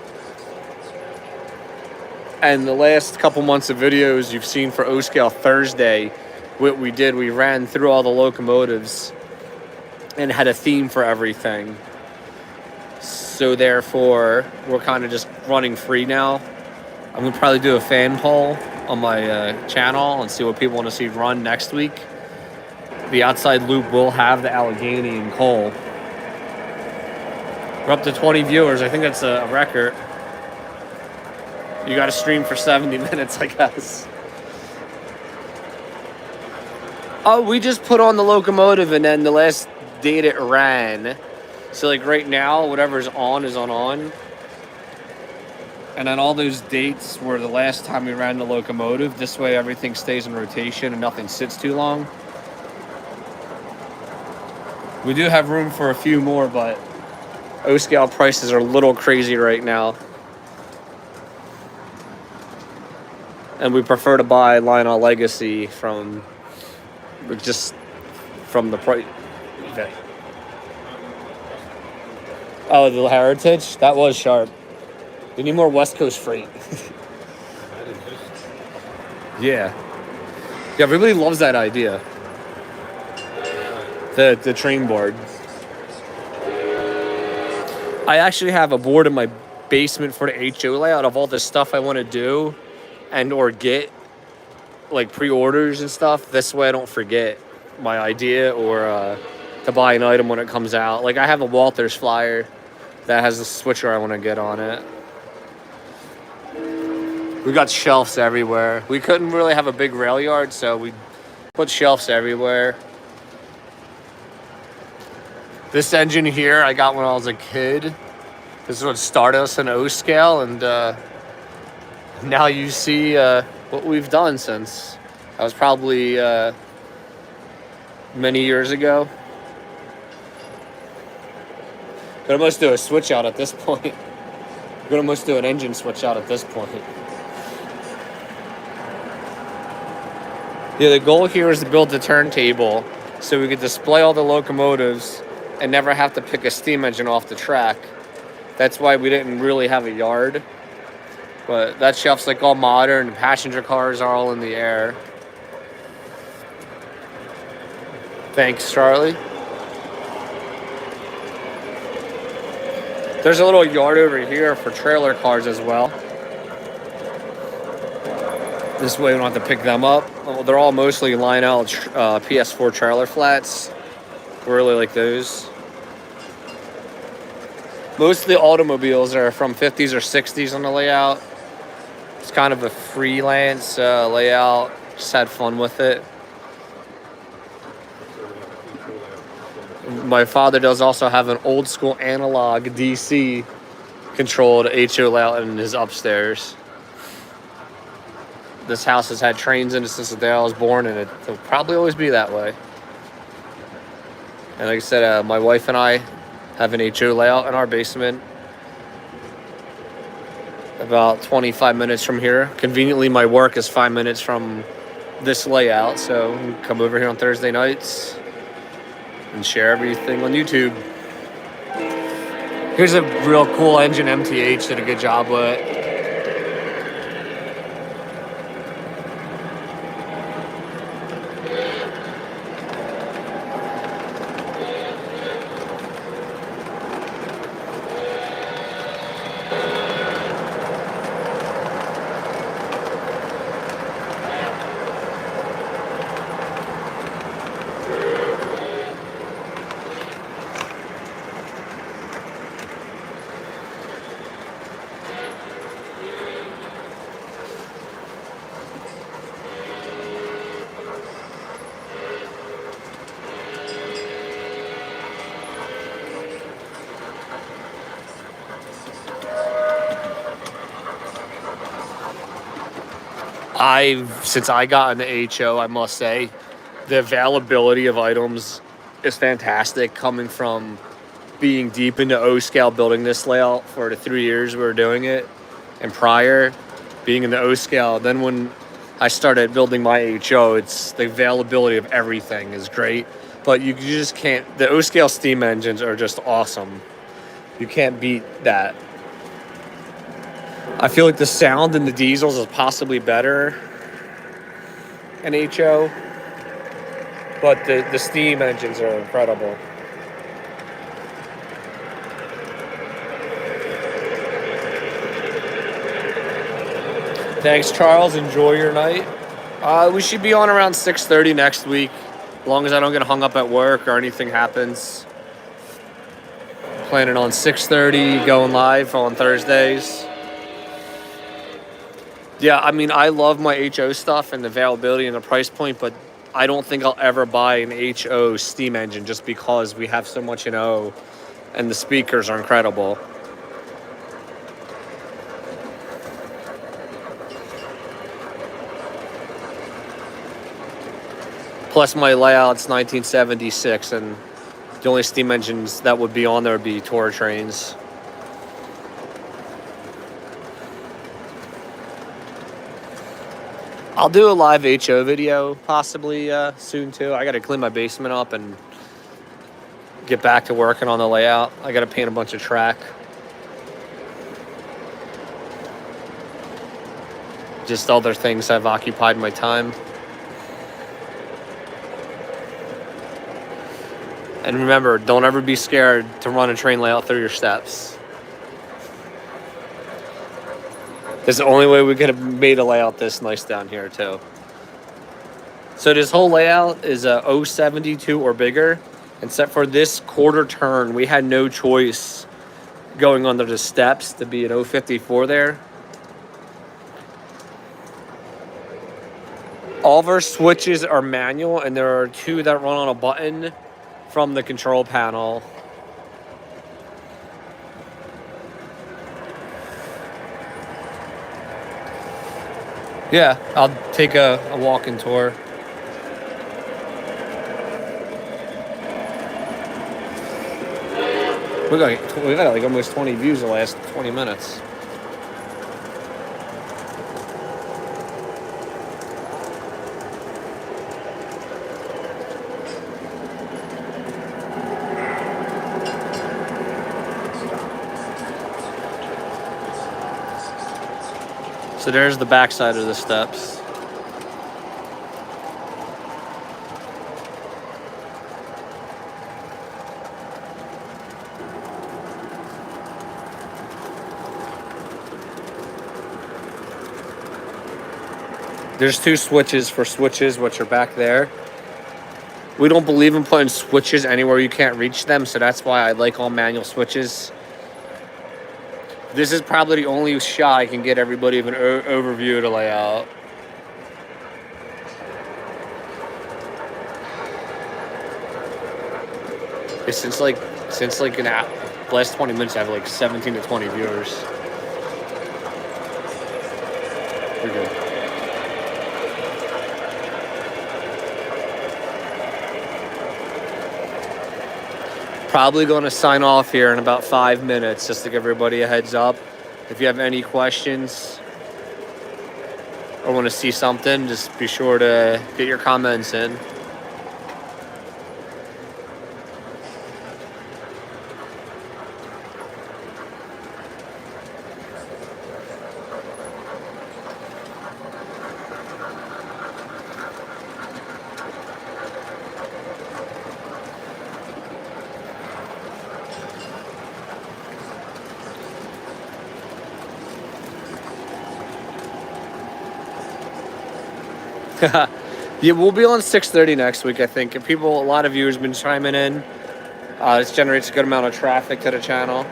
And the last couple months of videos you've seen for O-Scale Thursday, what we did, we ran through all the locomotives and had a theme for everything. So therefore, we're kind of just running free now. I'm going to probably do a fan poll on my channel and see what people want to see run next week. The outside loop will have the Allegheny and Cole. We're up to 20 viewers. I think that's a record. You got to stream for 70 minutes, I guess. Oh, we just put on the locomotive and then the last date it ran. So like right now, whatever's on is on. And then all those dates were the last time we ran the locomotive. This way everything stays in rotation and nothing sits too long. We do have room for a few more, but O-Scale prices are a little crazy right now. And we prefer to buy Lionel Legacy from the price. Okay. Oh, the Heritage? That was sharp. We need more West Coast freight. Yeah. Yeah, everybody loves that idea. The train board. I actually have a board in my basement for the HO layout of all the stuff I want to do and or get, like pre-orders and stuff. This way I don't forget my idea or to buy an item when it comes out. Like I have a Walters flyer that has a switcher I want to get on it. We got shelves everywhere. We couldn't really have a big rail yard, so we put shelves everywhere. This engine here I got when I was a kid. This is what started us in O-Scale, and now you see what we've done since. That was probably many years ago. Could almost do a switch out at this point. Could almost do an engine switch out at this point. Yeah, the goal here is to build the turntable so we could display all the locomotives and never have to pick a steam engine off the track. That's why we didn't really have a yard. But that shelf's like all modern. The passenger cars are all in the air. Thanks, Charlie. There's a little yard over here for trailer cars as well. This way we don't have to pick them up. Well, they're all mostly Lionel PS4 trailer flats. We really like those. Most of the automobiles are from 50s or 60s on the layout. It's kind of a freelance layout. Just had fun with it. My father does also have an old school analog DC controlled HO layout in his upstairs. This house has had trains in it since the day I was born, and it'll probably always be that way. And like I said, my wife and I have an HO layout in our basement. About 25 minutes from here. Conveniently, my work is 5 minutes from this layout, so we come over here on Thursday nights and share everything on YouTube. Here's a real cool engine MTH did a good job with. Since I got into HO, I must say, The availability of items is fantastic, coming from being deep into O scale, building this layout for the 3 years we were doing it, and prior being in the O scale. Then when I started building my HO, it's the availability of everything is great, but you just can't. The O scale steam engines are just awesome. You can't beat that. I feel like the sound in the diesels is possibly better in HO, but the steam engines are incredible. Thanks, Charles. Enjoy your night. We should be on around 6:30 next week, as long as I don't get hung up at work or anything happens. Planning on 6:30, going live on Thursdays. Yeah, I mean, I love my HO stuff and the availability and the price point, but I don't think I'll ever buy an HO steam engine just because we have so much in O and the speakers are incredible. Plus my layout's 1976, and the only steam engines that would be on there would be tour trains. I'll do a live HO video possibly soon too. I got to clean my basement up and get back to working on the layout. I got to paint a bunch of track. Just other things have occupied my time. And remember, don't ever be scared to run a train layout through your steps. This is the only way we could have made a layout this nice down here too. So this whole layout is a 072 or bigger. Except for this quarter turn, we had no choice going under the steps to be an 054 there. All of our switches are manual, and there are 2 that run on a button from the control panel. Yeah, I'll take a walking tour. We got like almost 20 views in the last 20 minutes. So there's the backside of the steps. There's 2 switches for switches, which are back there. We don't believe in putting switches anywhere you can't reach them, so that's why I like all manual switches. This is probably the only shot I can get everybody of an overview of the layout. It's since like an app. The last 20 minutes I have like 17 to 20 viewers. We're good. Probably going to sign off here in about 5 minutes just to give everybody a heads up. If you have any questions or want to see something, just be sure to get your comments in. Yeah, we'll be on 6:30 next week, I think. And a lot of viewers have been chiming in. This generates a good amount of traffic to the channel.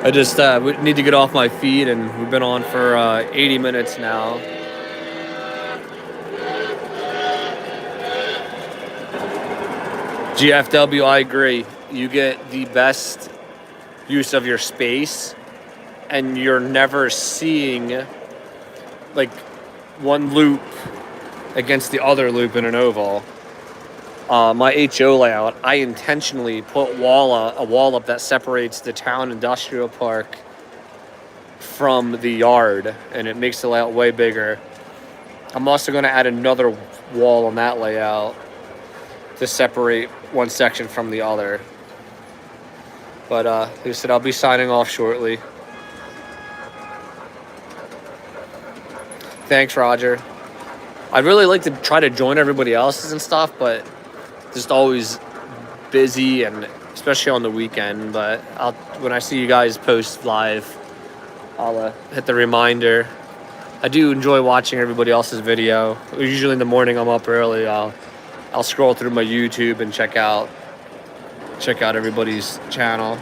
I just need to get off my feed, and we've been on for 80 minutes now. GFW, I agree. You get the best use of your space, and you're never seeing like one loop against the other loop in an oval. My HO layout, I intentionally put a wall up that separates the town industrial park from the yard, and it makes the layout way bigger. I'm also going to add another wall on that layout to separate one section from the other. But like I said, I'll be signing off shortly. Thanks, Roger. I'd really like to try to join everybody else's and stuff, but just always busy, and especially on the weekend. But when I see you guys post live, I'll hit the reminder. I do enjoy watching everybody else's video. Usually in the morning, I'm up early. I'll scroll through my YouTube and check out everybody's channel.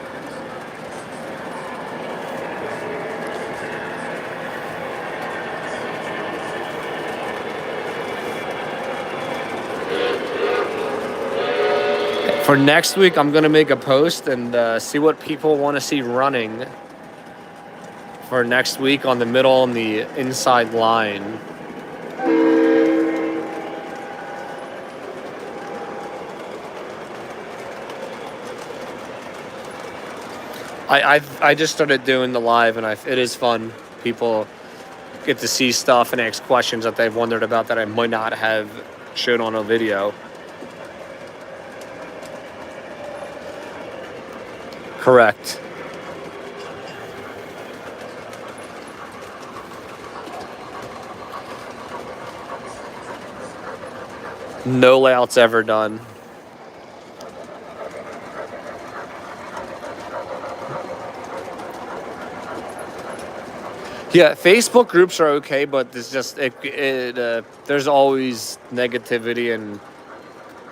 For next week, I'm gonna make a post and see what people want to see running for next week on the middle and the inside line. I just started doing the live, and it is fun. People get to see stuff and ask questions that they've wondered about that I might not have shown on a video. Correct. No layouts ever done. Yeah, Facebook groups are okay, but it's just there's always negativity and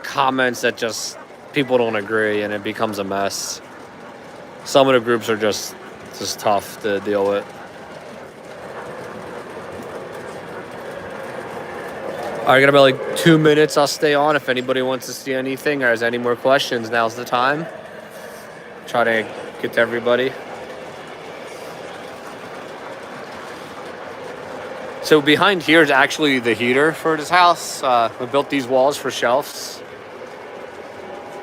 comments that just people don't agree, and it becomes a mess. Some of the groups are just tough to deal with. All right, I got about like 2 minutes. I'll stay on. If anybody wants to see anything or has any more questions, now's the time. Try to get to everybody. So behind here is actually the heater for this house. We built these walls for shelves.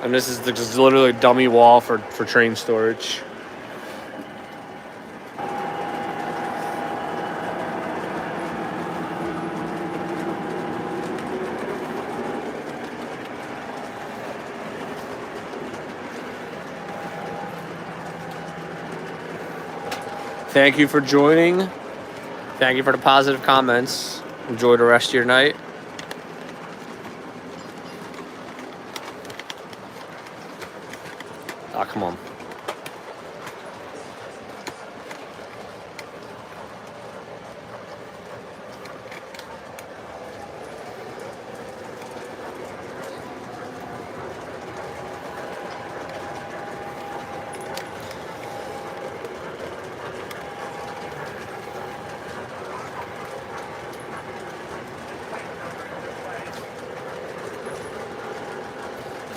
And this is just literally a dummy wall for train storage. Thank you for joining. Thank you for the positive comments. Enjoy the rest of your night. Ah, come on.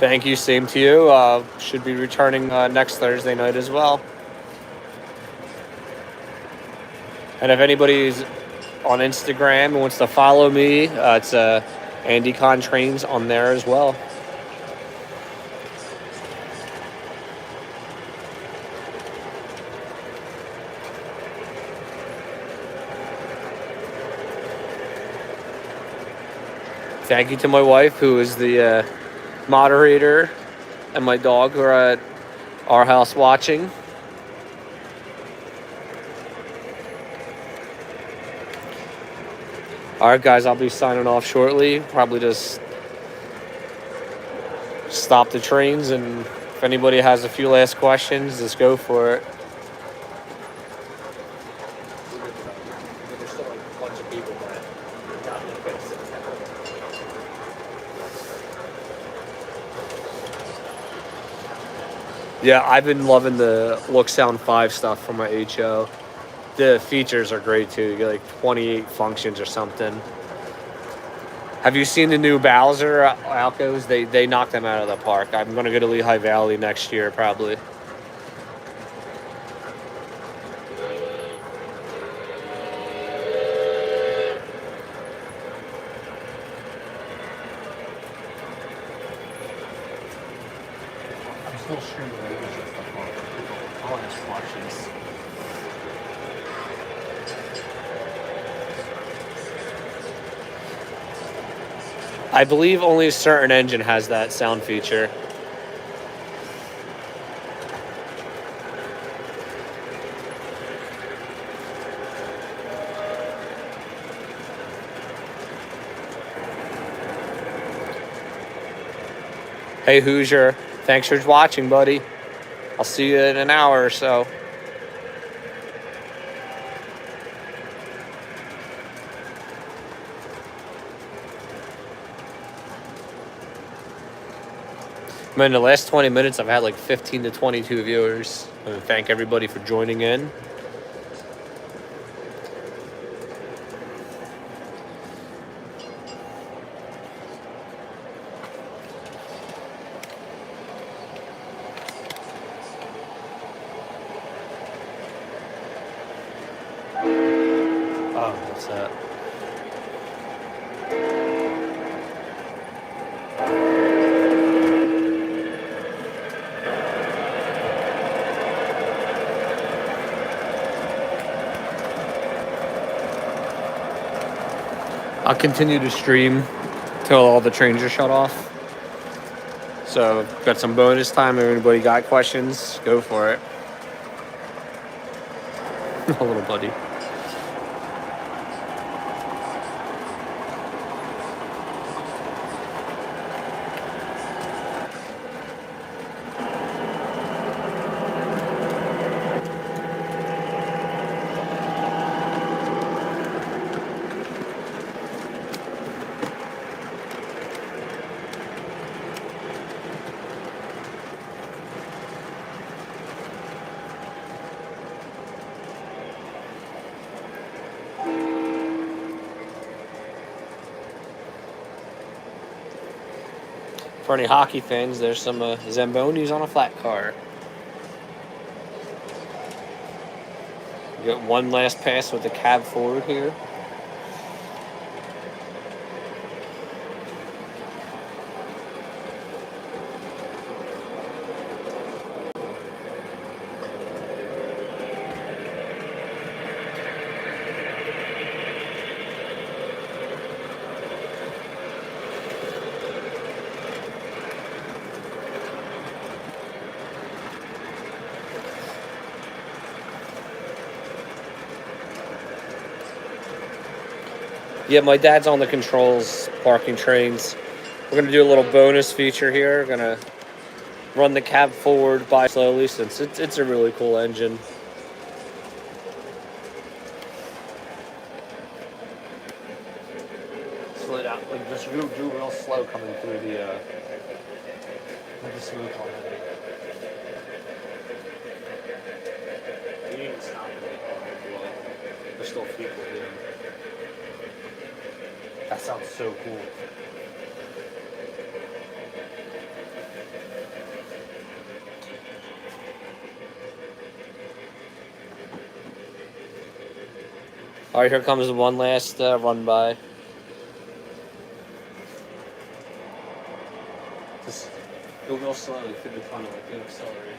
Thank you. Same to you. Should be returning next Thursday night as well. And if anybody's on Instagram and wants to follow me, it's Andy Con Trains on there as well. Thank you to my wife, who is the moderator, and my dog, who are at our house watching. Alright guys, I'll be signing off shortly. Probably just stop the trains, and if anybody has a few last questions, just go for it. There's still like a bunch of people that got me fixed. Yeah, I've been loving the Look Sound 5 stuff from my HO. The features are great too. You get like 28 functions or something. Have you seen the new Bowser Alcos? They knocked them out of the park. I'm going to go to Lehigh Valley next year probably. full stream of the stuff on. I want to watch this. I believe only a certain engine has that sound feature. Hey Hoosier, thanks for watching, buddy. I'll see you in an hour or so. In the last 20 minutes, I've had like 15 to 22 viewers. I want to thank everybody for joining in. Oh, what's that? I'll continue to stream till all the trains are shut off. So, got some bonus time. If anybody got questions, go for it. A little buddy. For any hockey fans, there's some Zambonis on a flat car. We got one last pass with the cab forward here. Yeah, my dad's on the controls, parking trains. We're going to do a little bonus feature here. We're going to run the cab forward by slowly since it's a really cool engine. Slow it out, like just do real slow coming through the smoke on it. You need to stop it. There's still people here. That sounds so cool. All right, here comes one last run by. Just go real slowly through the tunnel, good acceleration.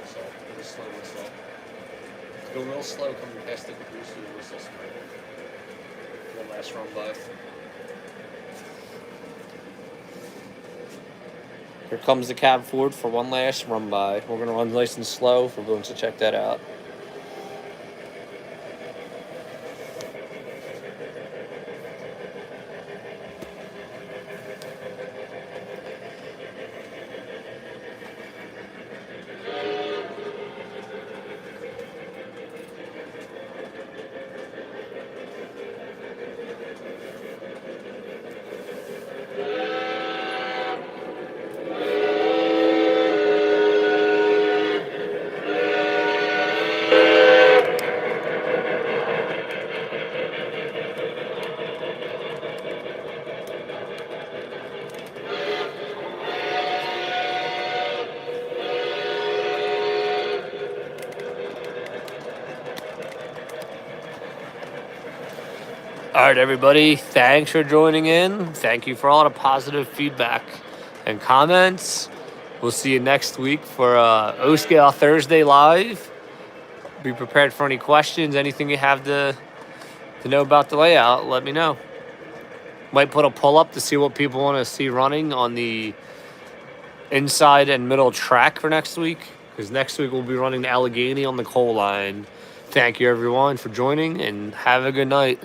So, just slow and slow. Go real slow coming past the greasy whistle spray. One last run by. Here comes the cab forward for one last run by. We're going to run nice and slow for everyone to check that out. All right, everybody, thanks for joining in. Thank you for all the positive feedback and comments. We'll see you next week for O-Scale Thursday Live. Be prepared for any questions, anything you have to know about the layout, let me know. Might put a pull up to see what people want to see running on the inside and middle track for next week. Because next week we'll be running the Allegheny on the coal line. Thank you everyone for joining and have a good night.